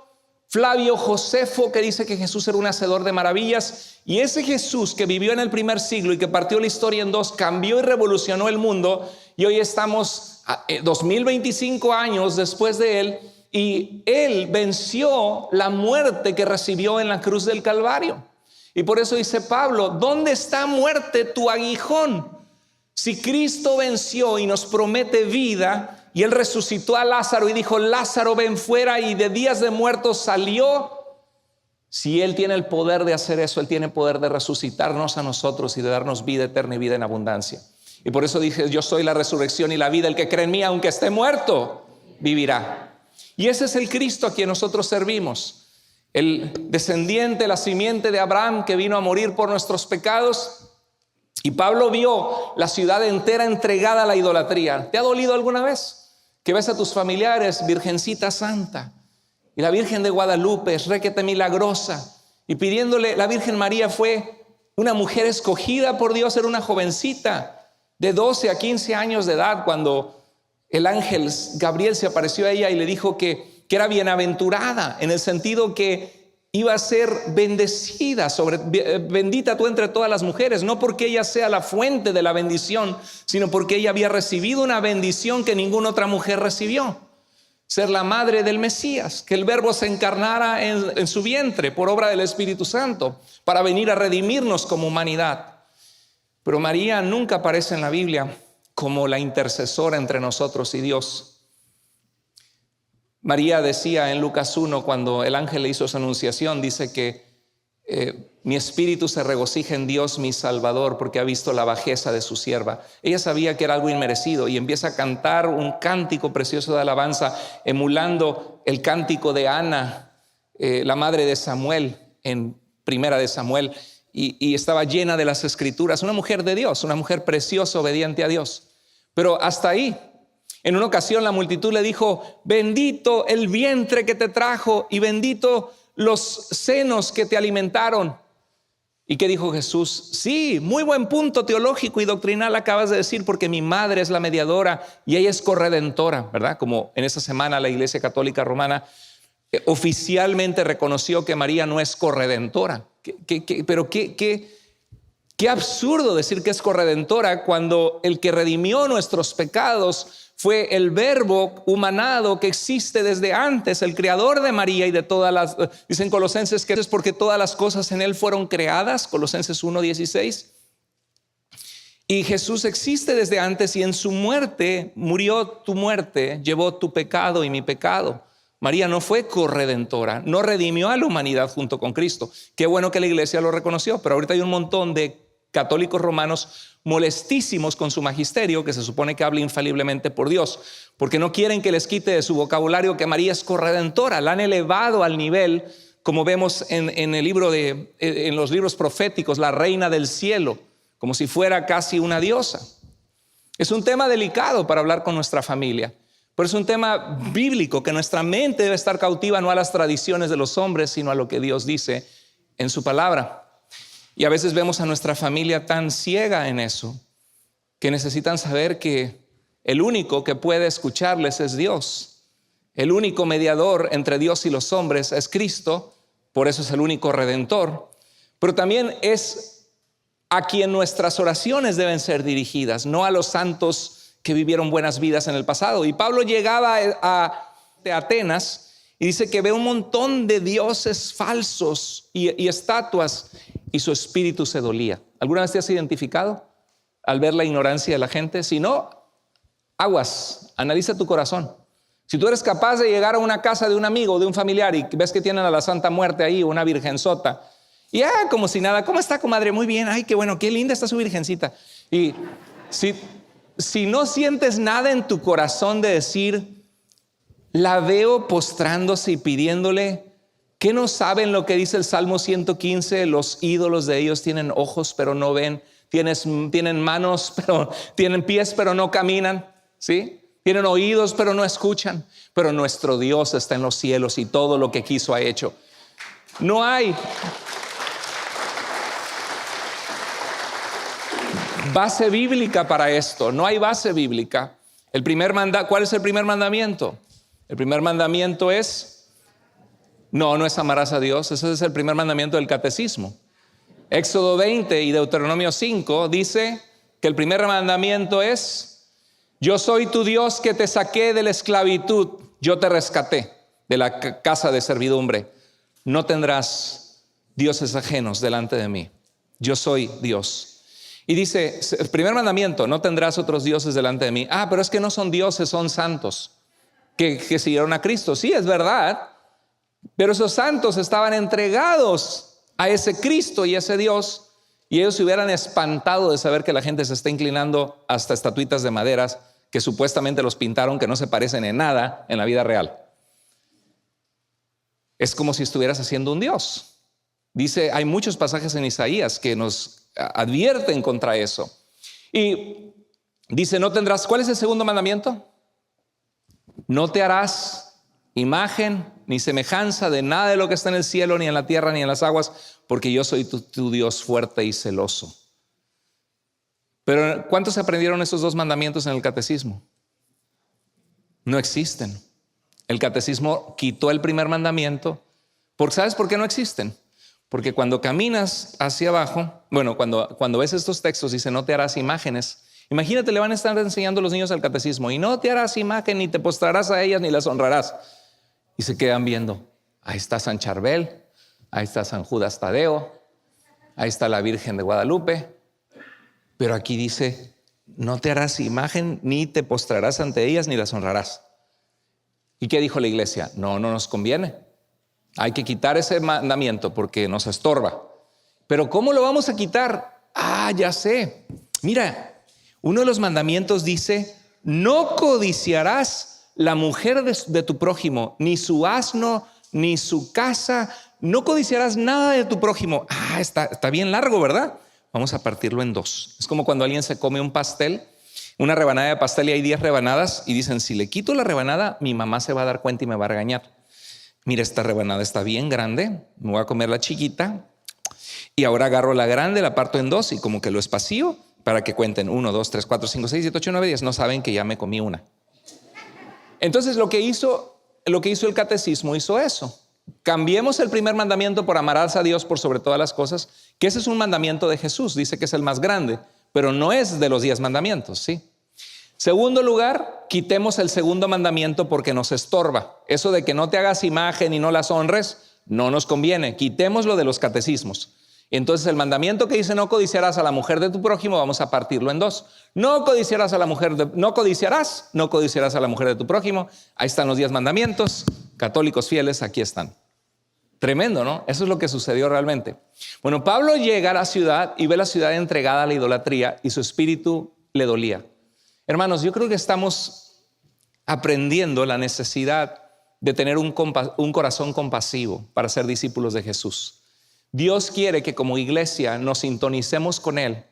Flavio Josefo, que dice que Jesús era un hacedor de maravillas. Y ese Jesús que vivió en el primer siglo y que partió la historia en dos, cambió y revolucionó el mundo, y hoy estamos 2025 años después de él, y él venció la muerte que recibió en la cruz del Calvario. Y por eso dice Pablo, ¿dónde está, muerte, tu aguijón? Si Cristo venció y nos promete vida, y Él resucitó a Lázaro y dijo, Lázaro, ven fuera, y de días de muertos salió. Si Él tiene el poder de hacer eso, Él tiene el poder de resucitarnos a nosotros y de darnos vida eterna y vida en abundancia. Y por eso dije, yo soy la resurrección y la vida. El que cree en mí, aunque esté muerto, vivirá. Y ese es el Cristo a quien nosotros servimos. El descendiente, la simiente de Abraham, que vino a morir por nuestros pecados. Y Pablo vio la ciudad entera entregada a la idolatría. ¿Te ha dolido alguna vez que ves a tus familiares, Virgencita Santa, y la Virgen de Guadalupe es requete milagrosa, y pidiéndole? La Virgen María fue una mujer escogida por Dios, era una jovencita de 12 a 15 años de edad cuando el ángel Gabriel se apareció a ella y le dijo que era bienaventurada, en el sentido que iba a ser bendecida, bendita tú entre todas las mujeres, no porque ella sea la fuente de la bendición, sino porque ella había recibido una bendición que ninguna otra mujer recibió: ser la madre del Mesías, que el Verbo se encarnara en su vientre por obra del Espíritu Santo para venir a redimirnos como humanidad. Pero María nunca aparece en la Biblia como la intercesora entre nosotros y Dios. María decía en Lucas 1, cuando el ángel le hizo su anunciación, dice que mi espíritu se regocija en Dios mi Salvador, porque ha visto la bajeza de su sierva. Ella sabía que era algo inmerecido y empieza a cantar un cántico precioso de alabanza, emulando el cántico de Ana, la madre de Samuel, en Primera de Samuel, y estaba llena de las escrituras. Una mujer de Dios, una mujer preciosa, obediente a Dios. Pero hasta ahí. En una ocasión la multitud le dijo, bendito el vientre que te trajo y bendito los senos que te alimentaron. ¿Y qué dijo Jesús? Sí, muy buen punto teológico y doctrinal acabas de decir, porque mi madre es la mediadora y ella es corredentora, ¿verdad? Como en esa semana la Iglesia Católica Romana oficialmente reconoció que María no es corredentora. Pero qué absurdo decir que es corredentora cuando el que redimió nuestros pecados fue el Verbo humanado que existe desde antes, el creador de María y de todas las, dicen Colosenses que es porque todas las cosas en él fueron creadas, Colosenses 1:16. Y Jesús existe desde antes y en su muerte murió tu muerte, llevó tu pecado y mi pecado. María no fue corredentora, no redimió a la humanidad junto con Cristo. Qué bueno que la iglesia lo reconoció, pero ahorita hay un montón de católicos romanos molestísimos con su magisterio, que se supone que habla infaliblemente por Dios, porque no quieren que les quite de su vocabulario que María es corredentora. La han elevado al nivel como vemos en en los libros proféticos, la reina del cielo, como si fuera casi una diosa. Es un tema delicado para hablar con nuestra familia, pero es un tema bíblico, que nuestra mente debe estar cautiva no a las tradiciones de los hombres, sino a lo que Dios dice en su palabra. Y a veces vemos a nuestra familia tan ciega en eso, que necesitan saber que el único que puede escucharles es Dios. El único mediador entre Dios y los hombres es Cristo, por eso es el único redentor. Pero también es a quien nuestras oraciones deben ser dirigidas, no a los santos que vivieron buenas vidas en el pasado. Y Pablo llegaba a Atenas y dice que ve un montón de dioses falsos y estatuas, y su espíritu se dolía. ¿Alguna vez te has identificado al ver la ignorancia de la gente? Si no, aguas, analiza tu corazón. Si tú eres capaz de llegar a una casa de un amigo o de un familiar y ves que tienen a la Santa Muerte ahí, una virgenzota, y como si nada, ¿cómo está, comadre? Muy bien, ay, qué bueno, qué linda está su virgencita. Y si no sientes nada en tu corazón de decir, la veo postrándose y pidiéndole, ¿qué no saben lo que dice el Salmo 115? Los ídolos de ellos tienen ojos pero no ven, tienen manos, pero tienen pies pero no caminan, ¿sí? Tienen oídos pero no escuchan, pero nuestro Dios está en los cielos y todo lo que quiso ha hecho. No hay base bíblica para esto, no hay base bíblica. ¿Cuál es el primer mandamiento? El primer mandamiento es, no es amarás a Dios. Ese es el primer mandamiento del catecismo. Éxodo 20 y Deuteronomio 5 dice que el primer mandamiento es, yo soy tu Dios que te saqué de la esclavitud, yo te rescaté de la casa de servidumbre. No tendrás dioses ajenos delante de mí. Yo soy Dios. Y dice, el primer mandamiento, no tendrás otros dioses delante de mí. Pero es que no son dioses, son santos que siguieron a Cristo. Sí, es verdad, pero esos santos estaban entregados a ese Cristo y a ese Dios, y ellos se hubieran espantado de saber que la gente se está inclinando hasta estatuitas de maderas que supuestamente los pintaron, que no se parecen en nada en la vida real. Es como si estuvieras haciendo un Dios. Dice, hay muchos pasajes en Isaías que nos advierten contra eso. Y dice, no tendrás, ¿cuál es el segundo mandamiento? No te harás imagen ni semejanza de nada de lo que está en el cielo, ni en la tierra, ni en las aguas, porque yo soy tu Dios fuerte y celoso. Pero ¿cuántos aprendieron esos dos mandamientos en el catecismo? No existen. El catecismo quitó el primer mandamiento. ¿Sabes por qué no existen? Porque cuando caminas hacia abajo, cuando ves estos textos, dice no te harás imágenes. Imagínate, le van a estar enseñando a los niños al catecismo, y no te harás imagen, ni te postrarás a ellas, ni las honrarás. Y se quedan viendo, ahí está San Charbel, ahí está San Judas Tadeo, ahí está la Virgen de Guadalupe, pero aquí dice, no te harás imagen, ni te postrarás ante ellas, ni las honrarás. ¿Y qué dijo la iglesia? No nos conviene. Hay que quitar ese mandamiento porque nos estorba. Pero ¿cómo lo vamos a quitar? Ya sé. Mira, uno de los mandamientos dice, no codiciarás la mujer de tu prójimo, ni su asno, ni su casa. No codiciarás nada de tu prójimo. Está bien largo, ¿verdad? Vamos a partirlo en dos. Es como cuando alguien se come un pastel, una rebanada de pastel, y hay 10 rebanadas, y dicen, si le quito la rebanada, mi mamá se va a dar cuenta y me va a regañar. Mira, esta rebanada está bien grande, me voy a comer la chiquita, y ahora agarro la grande, la parto en dos y como que lo espacío para que cuenten 1, 2, 3, 4, 5, 6, 7, 8, 9, 10. No saben que ya me comí una. Entonces lo que hizo el catecismo hizo eso. Cambiemos el primer mandamiento por amarás a Dios por sobre todas las cosas, que ese es un mandamiento de Jesús, dice que es el más grande, pero no es de los 10 mandamientos, ¿sí? Segundo lugar, quitemos el segundo mandamiento porque nos estorba. Eso de que no te hagas imagen y no las honres, no nos conviene. Quitémoslo de los catecismos. Entonces el mandamiento que dice no codiciarás a la mujer de tu prójimo, vamos a partirlo en dos. No codiciarás a la mujer no codiciarás a la mujer de tu prójimo. Ahí están los 10 mandamientos. Católicos fieles, aquí están. Tremendo, ¿no? Eso es lo que sucedió realmente. Bueno, Pablo llega a la ciudad y ve la ciudad entregada a la idolatría y su espíritu le dolía. Hermanos, yo creo que estamos aprendiendo la necesidad de tener un corazón compasivo para ser discípulos de Jesús. Dios quiere que como iglesia nos sintonicemos con Él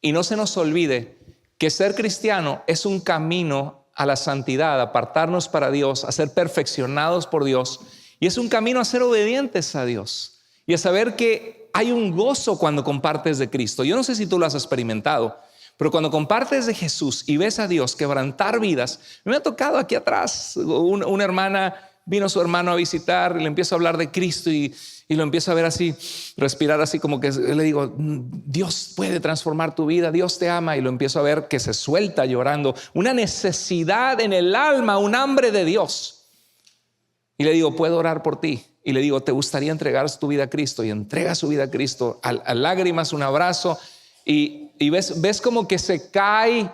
y no se nos olvide que ser cristiano es un camino a la santidad, a apartarnos para Dios, a ser perfeccionados por Dios, y es un camino a ser obedientes a Dios y a saber que hay un gozo cuando compartes de Cristo. Yo no sé si tú lo has experimentado, pero cuando compartes de Jesús y ves a Dios quebrantar vidas, me ha tocado aquí atrás, una hermana, vino su hermano a visitar, le empiezo a hablar de Cristo y lo empiezo a ver así, respirar así como que le digo, Dios puede transformar tu vida, Dios te ama, y lo empiezo a ver que se suelta llorando, una necesidad en el alma, un hambre de Dios. Y le digo, ¿puedo orar por ti? Y le digo, ¿te gustaría entregar tu vida a Cristo? Y entrega su vida a Cristo, a lágrimas, un abrazo, y ves como que se caen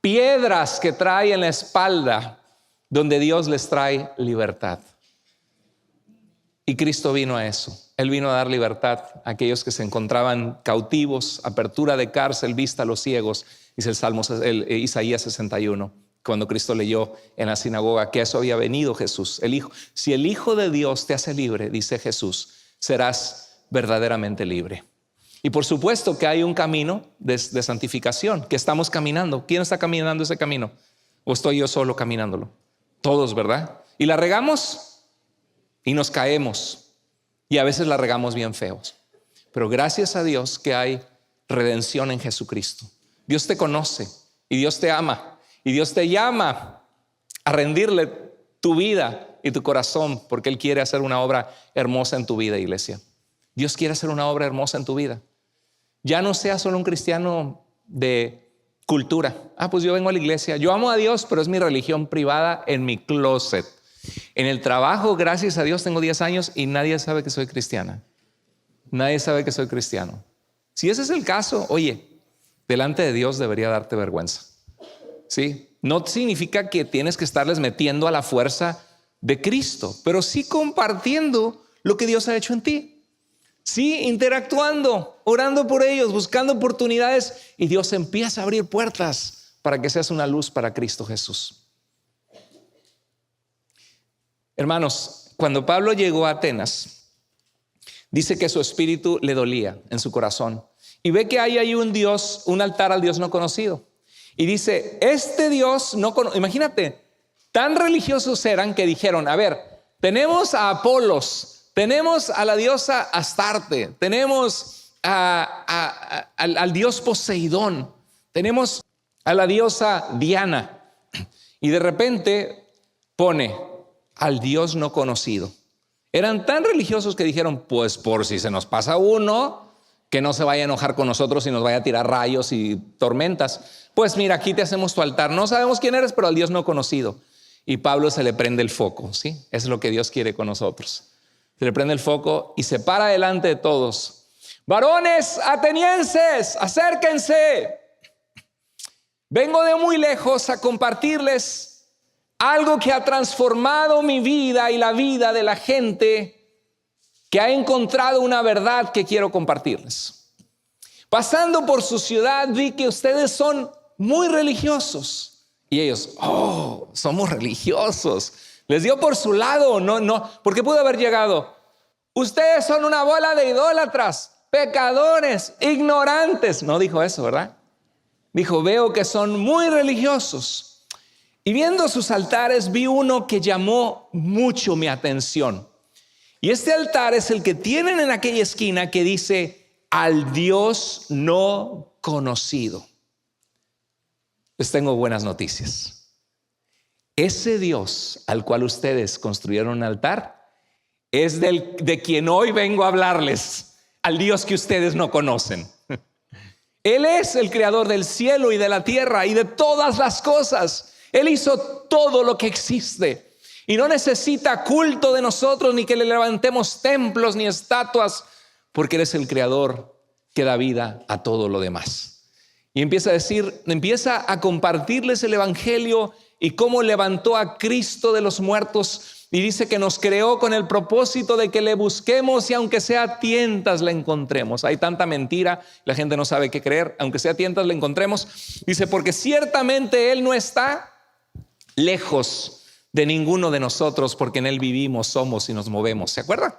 piedras que trae en la espalda, donde Dios les trae libertad. Y Cristo vino a eso. Él vino a dar libertad a aquellos que se encontraban cautivos, apertura de cárcel, vista a los ciegos, dice Isaías 61, cuando Cristo leyó en la sinagoga que eso había venido Jesús, el Hijo. Si el Hijo de Dios te hace libre, dice Jesús, serás verdaderamente libre. Y por supuesto que hay un camino de santificación que estamos caminando. ¿Quién está caminando ese camino? ¿O estoy yo solo caminándolo? Todos, ¿verdad? Y la regamos y nos caemos, y a veces la regamos bien feos, pero gracias a Dios que hay redención en Jesucristo. Dios te conoce y Dios te ama y Dios te llama a rendirle tu vida y tu corazón, porque Él quiere hacer una obra hermosa en tu vida, iglesia. Dios quiere hacer una obra hermosa en tu vida. Ya no seas solo un cristiano de cultura. Pues yo vengo a la iglesia, yo amo a Dios, pero es mi religión privada en mi closet. En el trabajo, gracias a Dios, tengo 10 años y nadie sabe que soy cristiana. Nadie sabe que soy cristiano. Si ese es el caso, oye, delante de Dios debería darte vergüenza. ¿Sí? No significa que tienes que estarles metiendo a la fuerza de Cristo, pero sí compartiendo lo que Dios ha hecho en ti. Sí, interactuando, orando por ellos, buscando oportunidades, y Dios empieza a abrir puertas para que seas una luz para Cristo Jesús. Hermanos, cuando Pablo llegó a Atenas, dice que su espíritu le dolía en su corazón y ve que hay un Dios, un altar al Dios no conocido. Y dice, este Dios no conocido, imagínate, tan religiosos eran que dijeron, a ver, tenemos a Apolos, tenemos a la diosa Astarte, tenemos al dios Poseidón, tenemos a la diosa Diana, y de repente pone al Dios no conocido. Eran tan religiosos que dijeron, pues por si se nos pasa uno, que no se vaya a enojar con nosotros y nos vaya a tirar rayos y tormentas. Pues mira, aquí te hacemos tu altar. No sabemos quién eres, pero al Dios no conocido. Y Pablo se le prende el foco, ¿sí? Es lo que Dios quiere con nosotros. Se le prende el foco y se para delante de todos. Varones atenienses, acérquense. Vengo de muy lejos a compartirles algo que ha transformado mi vida y la vida de la gente que ha encontrado una verdad que quiero compartirles. Pasando por su ciudad vi que ustedes son muy religiosos. Y ellos, somos religiosos. Les dio por su lado, no, porque pudo haber llegado. Ustedes son una bola de idólatras, pecadores, ignorantes. No dijo eso, ¿verdad? Dijo, veo que son muy religiosos. Y viendo sus altares vi uno que llamó mucho mi atención. Y este altar es el que tienen en aquella esquina que dice, al Dios no conocido. Les tengo buenas noticias. Ese Dios al cual ustedes construyeron un altar es de quien hoy vengo a hablarles, al Dios que ustedes no conocen. Él es el creador del cielo y de la tierra y de todas las cosas. Él hizo todo lo que existe y no necesita culto de nosotros, ni que le levantemos templos ni estatuas, porque Él es el creador que da vida a todo lo demás. Y empieza a compartirles el evangelio y cómo levantó a Cristo de los muertos, y dice que nos creó con el propósito de que le busquemos y aunque sea a tientas le encontremos. Hay tanta mentira, la gente no sabe qué creer. Aunque sea a tientas le encontremos, dice, porque ciertamente Él no está lejos de ninguno de nosotros, porque en Él vivimos, somos y nos movemos. ¿Se acuerdan?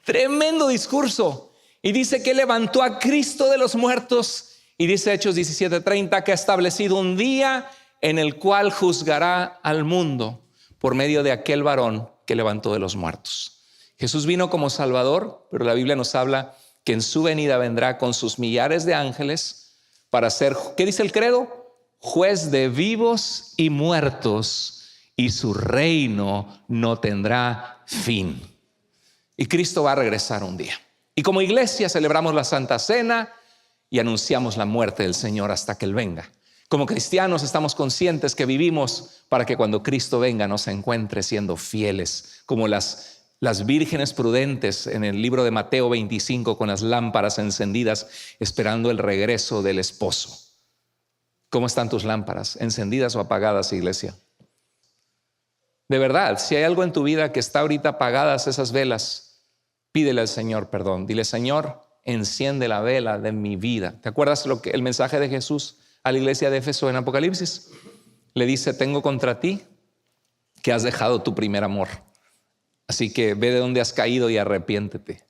Tremendo discurso. Y dice que levantó a Cristo de los muertos. Y dice Hechos 17:30 que ha establecido un día en el cual juzgará al mundo por medio de aquel varón que levantó de los muertos. Jesús vino como Salvador, pero la Biblia nos habla que en su venida vendrá con sus millares de ángeles para ser, ¿qué dice el credo? Juez de vivos y muertos, y su reino no tendrá fin. Y Cristo va a regresar un día. Y como iglesia celebramos la Santa Cena y anunciamos la muerte del Señor hasta que Él venga. Como cristianos estamos conscientes que vivimos para que cuando Cristo venga nos encuentre siendo fieles, como las vírgenes prudentes en el libro de Mateo 25 con las lámparas encendidas esperando el regreso del esposo. ¿Cómo están tus lámparas? ¿Encendidas o apagadas, iglesia? De verdad, si hay algo en tu vida que está ahorita apagadas esas velas, pídele al Señor perdón. Dile: Señor, enciende la vela de mi vida. ¿Te acuerdas el mensaje de Jesús a la iglesia de Éfeso en Apocalipsis? Le dice: tengo contra ti que has dejado tu primer amor. Así que ve de dónde has caído y arrepiéntete.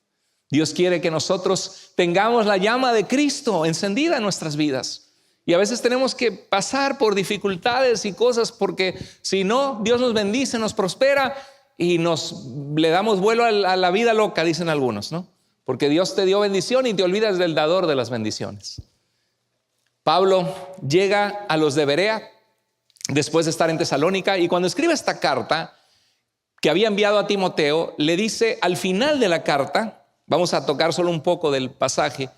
Dios quiere que nosotros tengamos la llama de Cristo encendida en nuestras vidas. Y a veces tenemos que pasar por dificultades y cosas, porque si no, Dios nos bendice, nos prospera y le damos vuelo a la vida loca, dicen algunos, ¿no? Porque Dios te dio bendición y te olvidas del dador de las bendiciones. Pablo llega a los de Berea después de estar en Tesalónica, y cuando escribe esta carta que había enviado a Timoteo, le dice al final de la carta, vamos a tocar solo un poco del pasaje,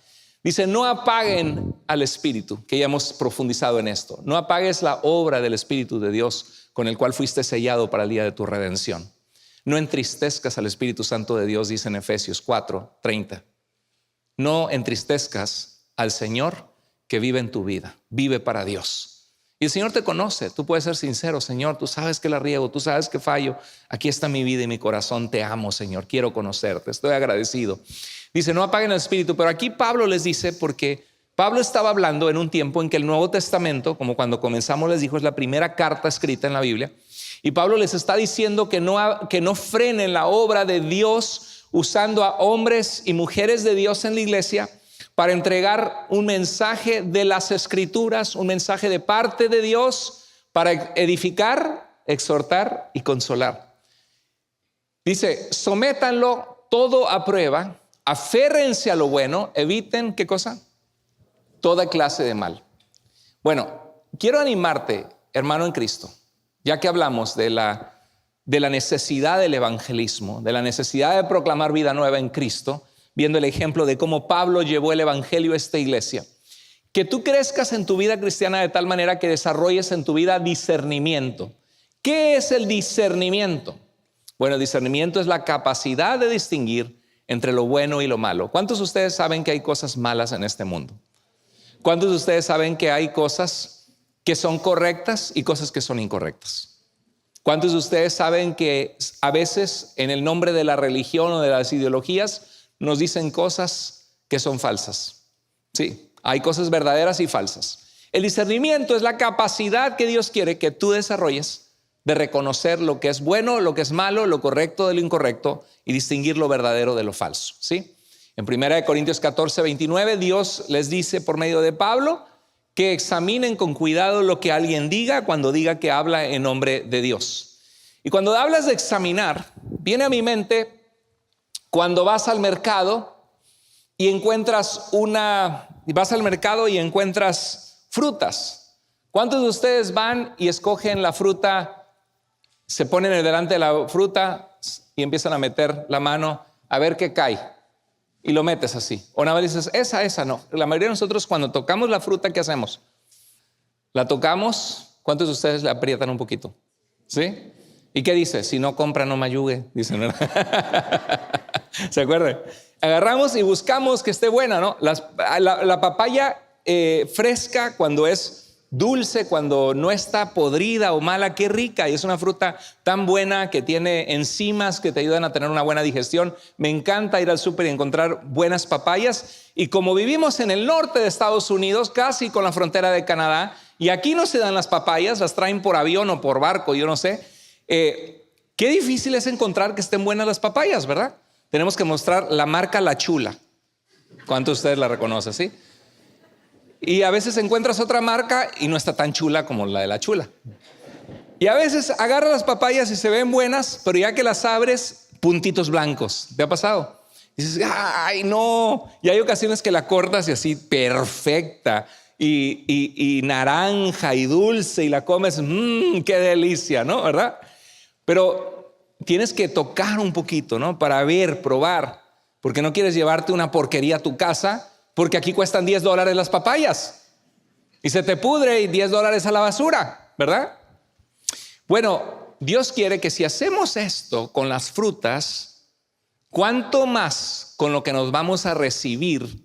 dice: no apaguen al Espíritu, que ya hemos profundizado en esto. No apagues la obra del Espíritu de Dios con el cual fuiste sellado para el día de tu redención. No entristezcas al Espíritu Santo de Dios, dice en Efesios 4:30. No entristezcas al Señor que vive en tu vida, vive para Dios. Y el Señor te conoce, tú puedes ser sincero: Señor, tú sabes que la riego, tú sabes que fallo, aquí está mi vida y mi corazón, te amo, Señor, quiero conocerte, estoy agradecido. Dice: no apaguen el Espíritu. Pero aquí Pablo les dice, porque Pablo estaba hablando en un tiempo en que el Nuevo Testamento, como cuando comenzamos les dijo, es la primera carta escrita en la Biblia. Y Pablo les está diciendo que no frenen la obra de Dios usando a hombres y mujeres de Dios en la iglesia para entregar un mensaje de las Escrituras, un mensaje de parte de Dios para edificar, exhortar y consolar. Dice: sométanlo todo a prueba, aférrense a lo bueno, eviten, ¿qué cosa? Toda clase de mal. Bueno, quiero animarte, hermano en Cristo, ya que hablamos de la necesidad del evangelismo, de la necesidad de proclamar vida nueva en Cristo, viendo el ejemplo de cómo Pablo llevó el evangelio a esta iglesia, que tú crezcas en tu vida cristiana de tal manera que desarrolles en tu vida discernimiento. ¿Qué es el discernimiento? Bueno, el discernimiento es la capacidad de distinguir entre lo bueno y lo malo. ¿Cuántos de ustedes saben que hay cosas malas en este mundo? ¿Cuántos de ustedes saben que hay cosas que son correctas y cosas que son incorrectas? ¿Cuántos de ustedes saben que a veces en el nombre de la religión o de las ideologías nos dicen cosas que son falsas? Sí, hay cosas verdaderas y falsas. El discernimiento es la capacidad que Dios quiere que tú desarrolles de reconocer lo que es bueno, lo que es malo, lo correcto de lo incorrecto y distinguir lo verdadero de lo falso, ¿sí? En 1 Corintios 14:29 Dios les dice por medio de Pablo que examinen con cuidado lo que alguien diga cuando diga que habla en nombre de Dios. Y cuando hablas de examinar, viene a mi mente cuando vas al mercado y encuentras frutas. ¿Cuántos de ustedes van y escogen la fruta, se ponen delante de la fruta y empiezan a meter la mano a ver qué cae? Y lo metes así. O nada más dices, esa no. La mayoría de nosotros cuando tocamos la fruta, ¿qué hacemos? La tocamos. ¿Cuántos de ustedes le aprietan un poquito? ¿Sí? ¿Y qué dice? Si no compra, no me ayude. Dicen, ¿verdad? ¿Se acuerdan? Agarramos y buscamos que esté buena, ¿no? La papaya fresca, cuando es dulce, cuando no está podrida o mala, qué rica. Y es una fruta tan buena que tiene enzimas que te ayudan a tener una buena digestión. Me encanta ir al súper y encontrar buenas papayas. Y como vivimos en el norte de Estados Unidos, casi con la frontera de Canadá, y aquí no se dan las papayas, las traen por avión o por barco, yo no sé. Qué difícil es encontrar que estén buenas las papayas, ¿verdad? Tenemos que mostrar la marca La Chula. ¿Cuántos de ustedes la reconocen, sí? Y a veces encuentras otra marca y no está tan chula como la de La Chula. Y a veces agarras las papayas y se ven buenas, pero ya que las abres, puntitos blancos. ¿Te ha pasado? Y dices, ¡ay, no! Y hay ocasiones que la cortas y así perfecta. Y naranja y dulce y la comes, ¡qué delicia!, ¿no? ¿Verdad? Pero tienes que tocar un poquito, ¿no? Para ver, probar. Porque no quieres llevarte una porquería a tu casa, porque aquí cuestan $10 las papayas. Y se te pudre y $10 a la basura, ¿verdad? Bueno, Dios quiere que si hacemos esto con las frutas, ¿cuánto más con lo que nos vamos a recibir?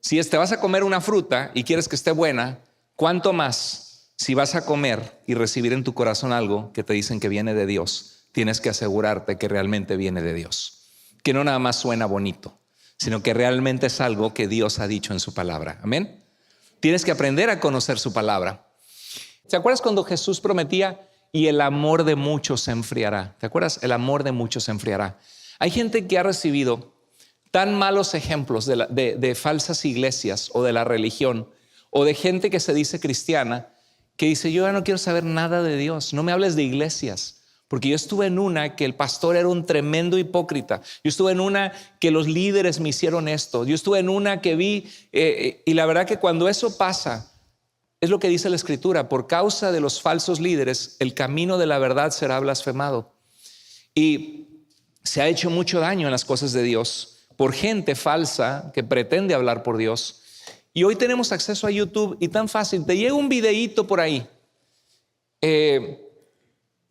Si te vas a comer una fruta y quieres que esté buena, ¿cuánto más si vas a comer y recibir en tu corazón algo que te dicen que viene de Dios? Tienes que asegurarte que realmente viene de Dios, que no nada más suena bonito, sino que realmente es algo que Dios ha dicho en su palabra. Amén. Tienes que aprender a conocer su palabra. ¿Te acuerdas cuando Jesús prometía, y el amor de muchos se enfriará? ¿Te acuerdas? El amor de muchos se enfriará. Hay gente que ha recibido tan malos ejemplos de falsas iglesias o de la religión, o de gente que se dice cristiana, que dice, yo ya no quiero saber nada de Dios, no me hables de iglesias, porque yo estuve en una que el pastor era un tremendo hipócrita, yo estuve en una que los líderes me hicieron esto, yo estuve en una que vi, y la verdad que cuando eso pasa, es lo que dice la Escritura, por causa de los falsos líderes, el camino de la verdad será blasfemado. Y se ha hecho mucho daño en las cosas de Dios por gente falsa que pretende hablar por Dios. Y hoy tenemos acceso a YouTube y tan fácil, te llega un videíto por ahí.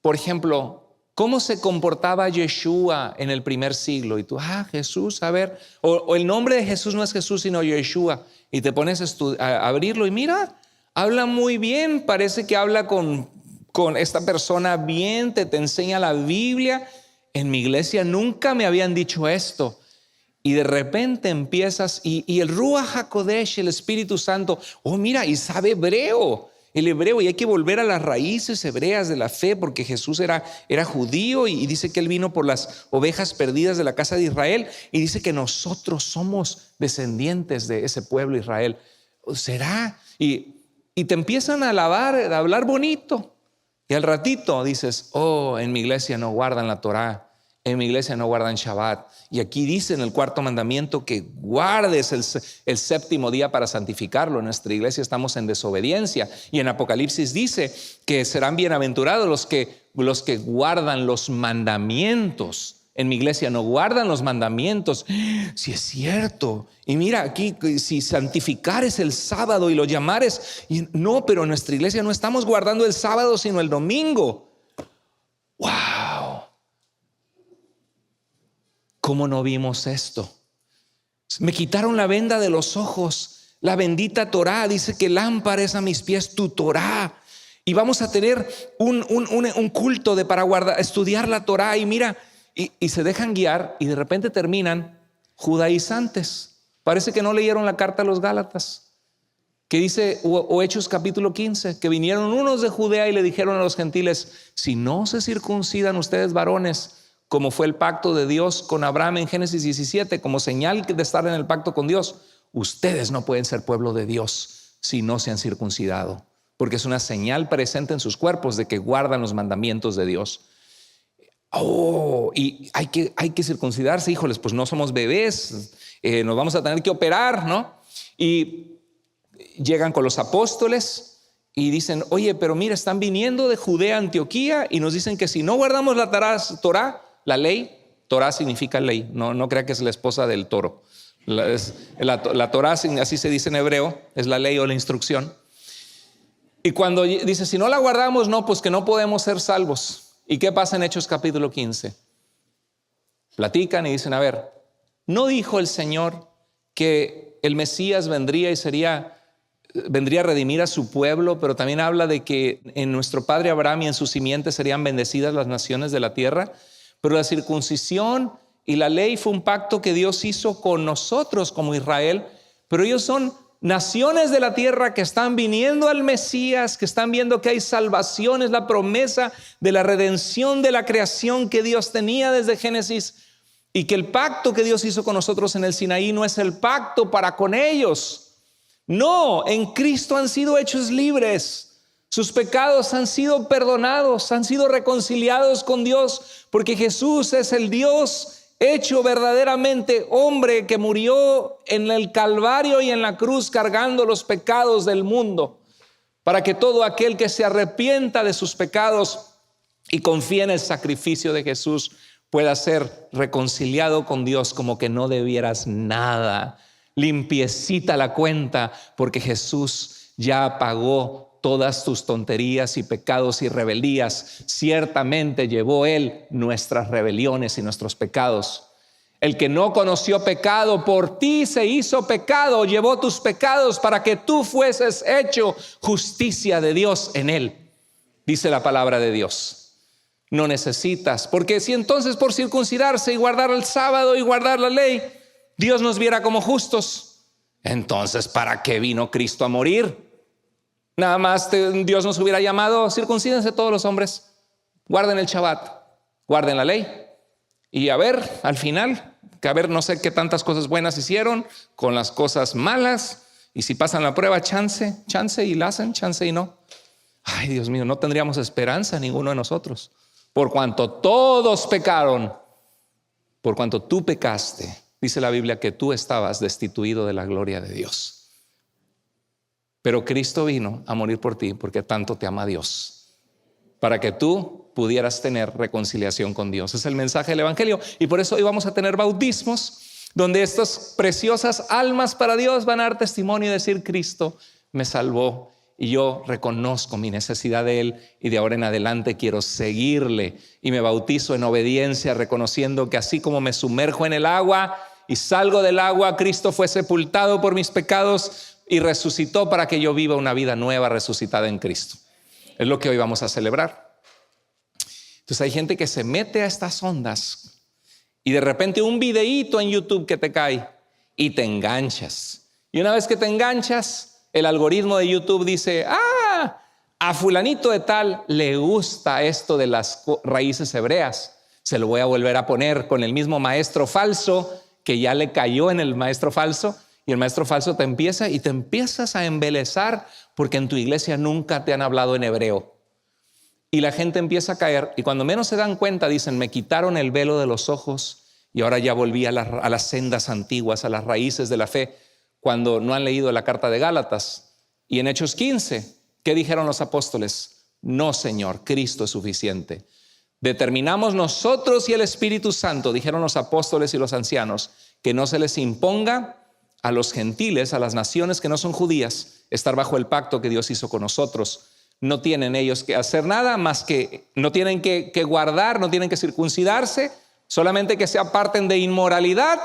Por ejemplo, ¿cómo se comportaba Yeshua en el primer siglo? Y tú, Jesús, a ver. O el nombre de Jesús no es Jesús, sino Yeshua. Y te pones a abrirlo y mira, habla muy bien. Parece que habla con esta persona bien, te enseña la Biblia. En mi iglesia nunca me habían dicho esto. Y de repente empiezas y el Ruach HaKodesh, el Espíritu Santo, mira, y sabe hebreo, el hebreo, y hay que volver a las raíces hebreas de la fe, porque Jesús era judío y dice que Él vino por las ovejas perdidas de la casa de Israel, y dice que nosotros somos descendientes de ese pueblo Israel. ¿Será? Y te empiezan a alabar, a hablar bonito, y al ratito dices, en mi iglesia no guardan la Torá. En mi iglesia no guardan Shabbat. Y aquí dice en el 4º mandamiento que guardes el 7º día para santificarlo. En nuestra iglesia estamos en desobediencia. Y en Apocalipsis dice que serán bienaventurados los que guardan los mandamientos. En mi iglesia no guardan los mandamientos. Sí, es cierto. Y mira aquí, si santificares el sábado y lo llamares. No, pero en nuestra iglesia no estamos guardando el sábado, sino el domingo. ¡Wow! ¿Cómo no vimos esto? Me quitaron la venda de los ojos. La bendita Torá dice que lámpara es a mis pies tu Torá. Y vamos a tener un culto para estudiar la Torá. Y mira, y se dejan guiar y de repente terminan judaizantes. Parece que no leyeron la carta a los Gálatas, que dice, o Hechos capítulo 15, que vinieron unos de Judea y le dijeron a los gentiles, si no se circuncidan ustedes varones, como fue el pacto de Dios con Abraham en Génesis 17, como señal de estar en el pacto con Dios, ustedes no pueden ser pueblo de Dios si no se han circuncidado, porque es una señal presente en sus cuerpos de que guardan los mandamientos de Dios. Y hay que circuncidarse, híjoles, pues no somos bebés, nos vamos a tener que operar, ¿no? Y llegan con los apóstoles y dicen, oye, pero mira, están viniendo de Judea a Antioquía y nos dicen que si no guardamos la Torá, la ley, Torá significa ley, no crea que es la esposa del toro. La Torá, así se dice en hebreo, es la ley o la instrucción. Y cuando dice, si no la guardamos, no, pues que no podemos ser salvos. ¿Y qué pasa en Hechos capítulo 15? Platican y dicen, a ver, ¿no dijo el Señor que el Mesías vendría a redimir a su pueblo? Pero también habla de que en nuestro padre Abraham y en su simiente serían bendecidas las naciones de la tierra. Pero la circuncisión y la ley fue un pacto que Dios hizo con nosotros como Israel, pero ellos son naciones de la tierra que están viniendo al Mesías, que están viendo que hay salvación, es la promesa de la redención de la creación que Dios tenía desde Génesis, y que el pacto que Dios hizo con nosotros en el Sinaí no es el pacto para con ellos. No, en Cristo han sido hechos libres. Sus pecados han sido perdonados, han sido reconciliados con Dios, porque Jesús es el Dios hecho verdaderamente hombre que murió en el Calvario y en la cruz cargando los pecados del mundo, para que todo aquel que se arrepienta de sus pecados y confíe en el sacrificio de Jesús pueda ser reconciliado con Dios como que no debieras nada, limpiecita la cuenta, porque Jesús ya pagó todas tus tonterías y pecados y rebeldías. Ciertamente llevó Él nuestras rebeliones y nuestros pecados. El que no conoció pecado, por ti se hizo pecado, llevó tus pecados para que tú fueses hecho justicia de Dios en Él, dice la palabra de Dios. No necesitas, porque si entonces por circuncidarse y guardar el sábado y guardar la ley, Dios nos viera como justos, entonces ¿para qué vino Cristo a morir? Nada más Dios nos hubiera llamado: circuncídense todos los hombres, guarden el Shabbat, guarden la ley, y a ver, al final, que a ver no sé qué tantas cosas buenas hicieron con las cosas malas, y si pasan la prueba, chance y la hacen, chance y no. Ay, Dios mío, no tendríamos esperanza ninguno de nosotros, por cuanto todos pecaron, por cuanto tú pecaste. Dice la Biblia que tú estabas destituido de la gloria de Dios. Pero Cristo vino a morir por ti porque tanto te ama Dios, para que tú pudieras tener reconciliación con Dios. Es el mensaje del Evangelio, y por eso hoy vamos a tener bautismos donde estas preciosas almas para Dios van a dar testimonio y decir: Cristo me salvó y yo reconozco mi necesidad de Él, y de ahora en adelante quiero seguirle, y me bautizo en obediencia, reconociendo que así como me sumerjo en el agua y salgo del agua, Cristo fue sepultado por mis pecados y resucitó para que yo viva una vida nueva resucitada en Cristo. Es lo que hoy vamos a celebrar. Entonces hay gente que se mete a estas ondas y de repente un videíto en YouTube que te cae y te enganchas. Y una vez que te enganchas, el algoritmo de YouTube dice: a fulanito de tal le gusta esto de las raíces hebreas, se lo voy a volver a poner con el mismo maestro falso que ya le cayó en el maestro falso. Y el maestro falso te empiezas a embelezar porque en tu iglesia nunca te han hablado en hebreo. Y la gente empieza a caer, y cuando menos se dan cuenta dicen: me quitaron el velo de los ojos y ahora ya volví a las sendas antiguas, a las raíces de la fe, cuando no han leído la carta de Gálatas. Y en Hechos 15, ¿qué dijeron los apóstoles? No, Señor, Cristo es suficiente. Determinamos nosotros y el Espíritu Santo, dijeron los apóstoles y los ancianos, que no se les imponga a los gentiles, a las naciones que no son judías, estar bajo el pacto que Dios hizo con nosotros. No tienen ellos que hacer nada más que, no tienen que guardar, no tienen que circuncidarse, solamente que se aparten de inmoralidad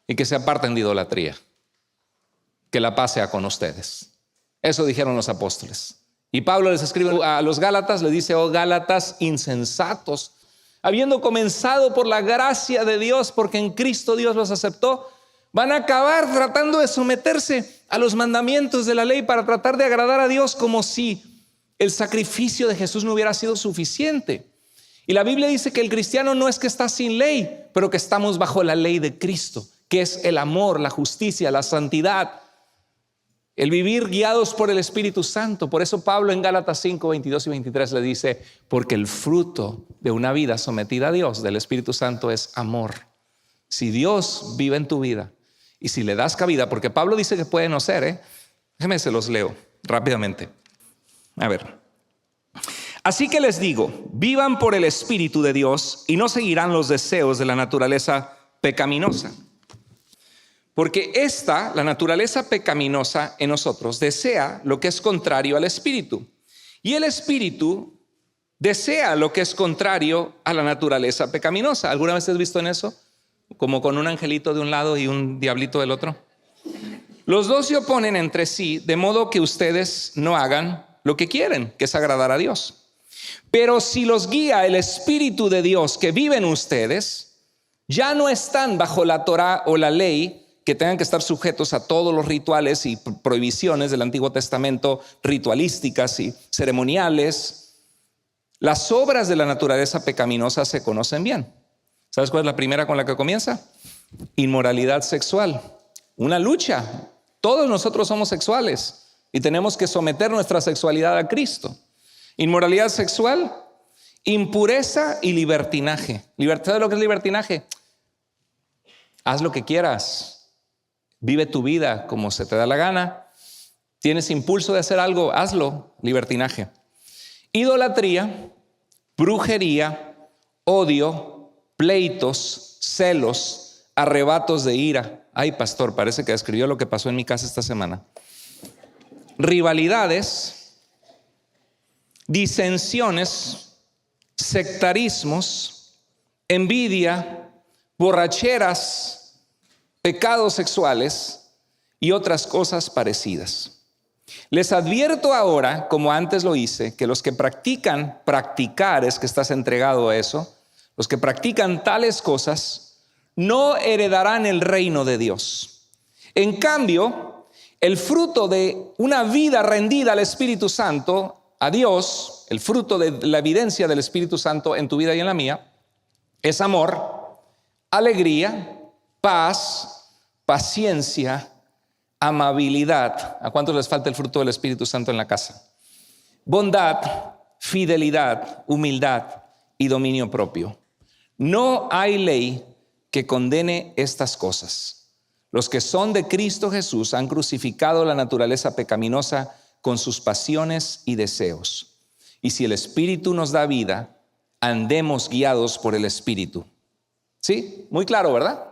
y que se aparten de idolatría. Que la paz sea con ustedes. Eso dijeron los apóstoles. Y Pablo les escribe a los Gálatas, les dice: oh Gálatas insensatos, habiendo comenzado por la gracia de Dios, porque en Cristo Dios los aceptó, van a acabar tratando de someterse a los mandamientos de la ley para tratar de agradar a Dios, como si el sacrificio de Jesús no hubiera sido suficiente. Y la Biblia dice que el cristiano no es que está sin ley, pero que estamos bajo la ley de Cristo, que es el amor, la justicia, la santidad, el vivir guiados por el Espíritu Santo. Por eso Pablo en Gálatas 5, 22 y 23 le dice: porque el fruto de una vida sometida a Dios, del Espíritu Santo, es amor. Si Dios vive en tu vida y si le das cabida, porque Pablo dice que puede no ser, déjenme se los leo rápidamente. A ver. Así que les digo, vivan por el Espíritu de Dios y no seguirán los deseos de la naturaleza pecaminosa. Porque la naturaleza pecaminosa en nosotros, desea lo que es contrario al Espíritu. Y el Espíritu desea lo que es contrario a la naturaleza pecaminosa. ¿Alguna vez has visto en eso? Como con un angelito de un lado y un diablito del otro. Los dos se oponen entre sí, de modo que ustedes no hagan lo que quieren, que es agradar a Dios. Pero si los guía el Espíritu de Dios que vive en ustedes, ya no están bajo la Torá o la ley, que tengan que estar sujetos a todos los rituales y prohibiciones del Antiguo Testamento, ritualísticas y ceremoniales. Las obras de la naturaleza pecaminosa se conocen bien. ¿Sabes cuál es la primera con la que comienza? Inmoralidad sexual. Una lucha. Todos nosotros somos sexuales y tenemos que someter nuestra sexualidad a Cristo. Inmoralidad sexual, impureza y libertinaje. ¿Sabes lo que es libertinaje? Haz lo que quieras. Vive tu vida como se te da la gana. Tienes impulso de hacer algo, hazlo. Libertinaje. Idolatría, brujería, odio, pleitos, celos, arrebatos de ira. Ay, pastor, parece que describió lo que pasó en mi casa esta semana. Rivalidades, disensiones, sectarismos, envidia, borracheras, pecados sexuales y otras cosas parecidas. Les advierto ahora, como antes lo hice, que los que practicar es que estás entregado a eso, los que practican tales cosas no heredarán el reino de Dios. En cambio, el fruto de una vida rendida al Espíritu Santo, a Dios, el fruto de la evidencia del Espíritu Santo en tu vida y en la mía, es amor, alegría, paz, paciencia, amabilidad. ¿A cuántos les falta el fruto del Espíritu Santo en la casa? Bondad, fidelidad, humildad y dominio propio. No hay ley que condene estas cosas. Los que son de Cristo Jesús han crucificado la naturaleza pecaminosa con sus pasiones y deseos. Y si el Espíritu nos da vida, andemos guiados por el Espíritu. ¿Sí? Muy claro, ¿verdad?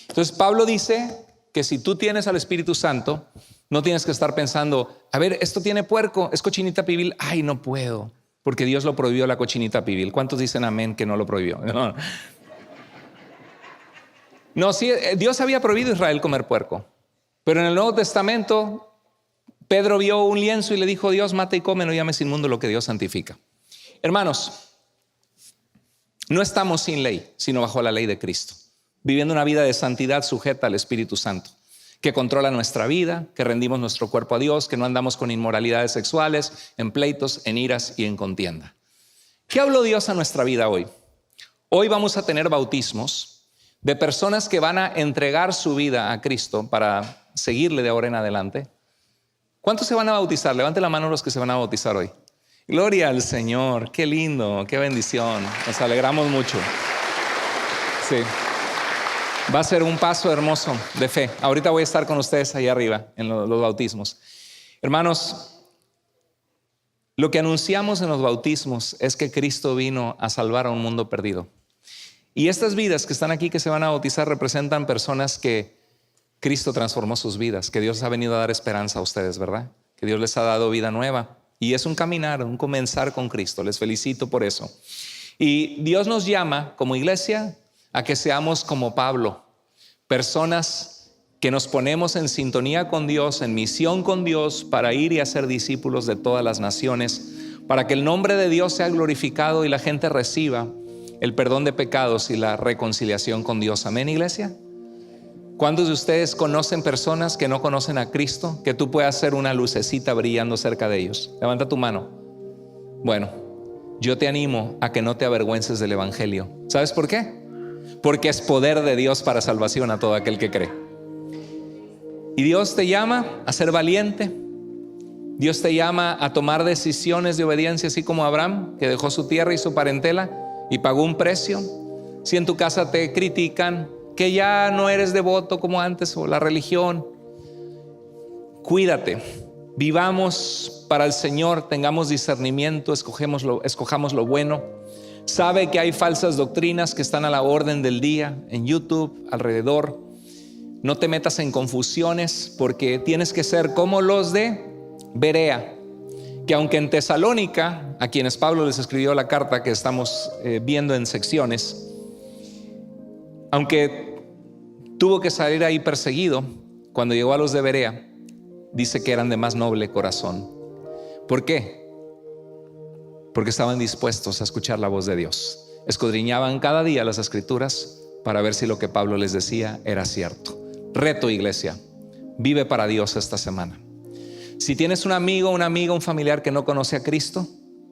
Entonces Pablo dice que si tú tienes al Espíritu Santo, no tienes que estar pensando, a ver, esto tiene puerco, es cochinita pibil, ay, no puedo, porque Dios lo prohibió la cochinita pibil. ¿Cuántos dicen amén que no lo prohibió? No, sí, Dios había prohibido a Israel comer puerco, pero en el Nuevo Testamento Pedro vio un lienzo y le dijo, Dios, mata y come, no llames inmundo lo que Dios santifica. Hermanos, no estamos sin ley, sino bajo la ley de Cristo, viviendo una vida de santidad sujeta al Espíritu Santo, que controla nuestra vida, que rendimos nuestro cuerpo a Dios, que no andamos con inmoralidades sexuales, en pleitos, en iras y en contienda. ¿Qué habló Dios a nuestra vida hoy? Hoy vamos a tener bautismos de personas que van a entregar su vida a Cristo para seguirle de ahora en adelante. ¿Cuántos se van a bautizar? Levante la mano los que se van a bautizar hoy. Gloria al Señor, qué lindo, qué bendición. Nos alegramos mucho. Sí. Va a ser un paso hermoso de fe. Ahorita voy a estar con ustedes ahí arriba en los bautismos. Hermanos, lo que anunciamos en los bautismos es que Cristo vino a salvar a un mundo perdido. Y estas vidas que están aquí, que se van a bautizar, representan personas que Cristo transformó sus vidas, que Dios ha venido a dar esperanza a ustedes, ¿verdad? Que Dios les ha dado vida nueva. Y es un caminar, un comenzar con Cristo. Les felicito por eso. Y Dios nos llama como iglesia a que seamos como Pablo, personas que nos ponemos en sintonía con Dios, en misión con Dios, para ir y hacer discípulos de todas las naciones, para que el nombre de Dios sea glorificado y la gente reciba el perdón de pecados y la reconciliación con Dios. Amén, iglesia. ¿Cuántos de ustedes conocen personas que no conocen a Cristo? Que tú puedas ser una lucecita brillando cerca de ellos. Levanta tu mano. Bueno, yo te animo a que no te avergüences del evangelio. ¿Sabes por qué? Porque es poder de Dios para salvación a todo aquel que cree. Y Dios te llama a ser valiente. Dios te llama a tomar decisiones de obediencia, así como Abraham, que dejó su tierra y su parentela y pagó un precio. Si en tu casa te critican que ya no eres devoto como antes, o la religión, cuídate, vivamos para el Señor, tengamos discernimiento, escojamos lo bueno. Sabe que hay falsas doctrinas que están a la orden del día en YouTube, alrededor. No te metas en confusiones, porque tienes que ser como los de Berea, que aunque en Tesalónica, a quienes Pablo les escribió la carta que estamos viendo en secciones, aunque tuvo que salir ahí perseguido, cuando llegó a los de Berea, dice que eran de más noble corazón. ¿Por qué? Porque estaban dispuestos a escuchar la voz de Dios. Escudriñaban cada día las escrituras para ver si lo que Pablo les decía era cierto. Reto, iglesia, vive para Dios esta semana. Si tienes un amigo, una amiga, un familiar que no conoce a Cristo,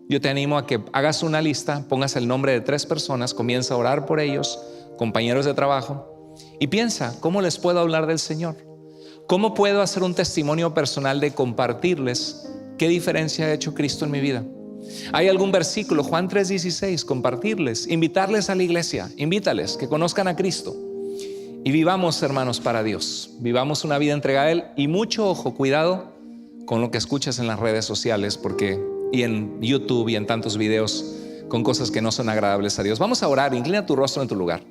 yo te animo a que hagas una lista, pongas el nombre de 3 personas, comienza a orar por ellos, compañeros de trabajo, y piensa, ¿cómo les puedo hablar del Señor? ¿Cómo puedo hacer un testimonio personal de compartirles qué diferencia ha hecho Cristo en mi vida? ¿Hay algún versículo? Juan 3:16, compartirles, invitarles a la iglesia, invítales, que conozcan a Cristo. Y vivamos, hermanos, para Dios. Vivamos una vida entregada a Él. Y mucho ojo, cuidado con lo que escuchas en las redes sociales, y en YouTube y en tantos videos con cosas que no son agradables a Dios. Vamos a orar, inclina tu rostro en tu lugar.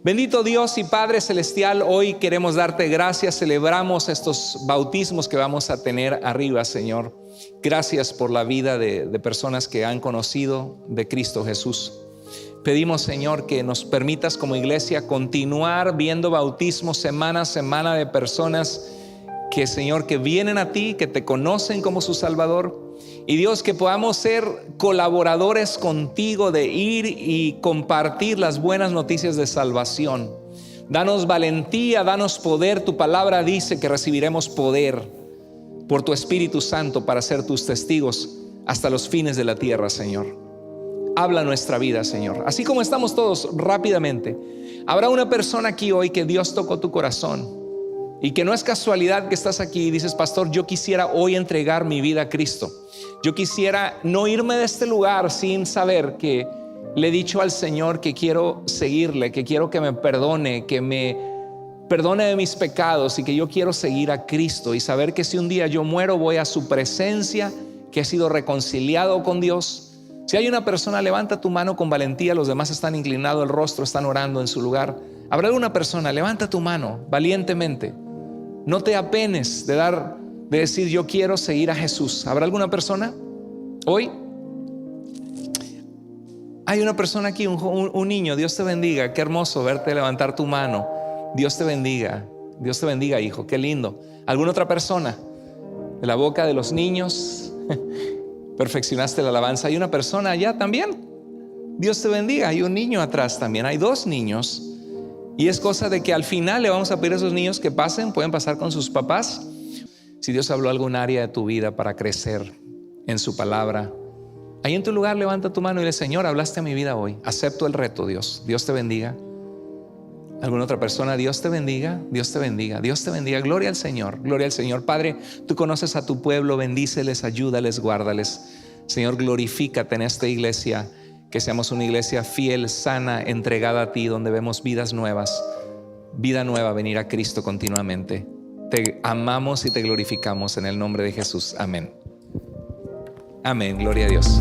Bendito Dios y Padre Celestial, hoy queremos darte gracias, celebramos estos bautismos que vamos a tener arriba, Señor. Gracias por la vida de personas que han conocido de Cristo Jesús. Pedimos, Señor, que nos permitas como iglesia continuar viendo bautismos semana a semana de personas que, Señor, que vienen a ti, que te conocen como su Salvador. Y Dios, que podamos ser colaboradores contigo de ir y compartir las buenas noticias de salvación. Danos valentía, danos poder. Tu palabra dice que recibiremos poder por tu Espíritu Santo para ser tus testigos hasta los fines de la tierra, Señor. Habla nuestra vida, Señor. Así como estamos todos rápidamente, habrá una persona aquí hoy que Dios tocó tu corazón y que no es casualidad que estás aquí y dices: pastor, yo quisiera hoy entregar mi vida a Cristo. Yo quisiera no irme de este lugar sin saber que le he dicho al Señor que quiero seguirle, que quiero que me perdone de mis pecados y que yo quiero seguir a Cristo y saber que si un día yo muero voy a su presencia, que he sido reconciliado con Dios. Si hay una persona, levanta tu mano con valentía. Los demás están inclinados el rostro, están orando en su lugar. Habrá alguna persona, levanta tu mano valientemente. No te apenes de decir: yo quiero seguir a Jesús. ¿Habrá alguna persona hoy? Hay una persona aquí, un niño. Dios te bendiga. Qué hermoso verte levantar tu mano. Dios te bendiga. Dios te bendiga, hijo. Qué lindo. ¿Alguna otra persona? De la boca de los niños perfeccionaste la alabanza. Hay una persona allá también. Dios te bendiga. Hay un niño atrás también. Hay 2 niños. Y es cosa de que al final le vamos a pedir a esos niños que pasen. Pueden pasar con sus papás. Si Dios habló algún área de tu vida para crecer en su palabra, ahí en tu lugar levanta tu mano y dile: Señor, hablaste a mi vida hoy. Acepto el reto, Dios. Dios te bendiga. ¿Alguna otra persona? Dios te bendiga. Dios te bendiga. Dios te bendiga. Gloria al Señor. Gloria al Señor. Padre, tú conoces a tu pueblo. Bendíceles, ayúdales, guárdales. Señor, glorifícate en esta iglesia. Que seamos una iglesia fiel, sana, entregada a ti, donde vemos vidas nuevas. Vida nueva, venir a Cristo continuamente. Te amamos y te glorificamos en el nombre de Jesús. Amén. Amén. Gloria a Dios.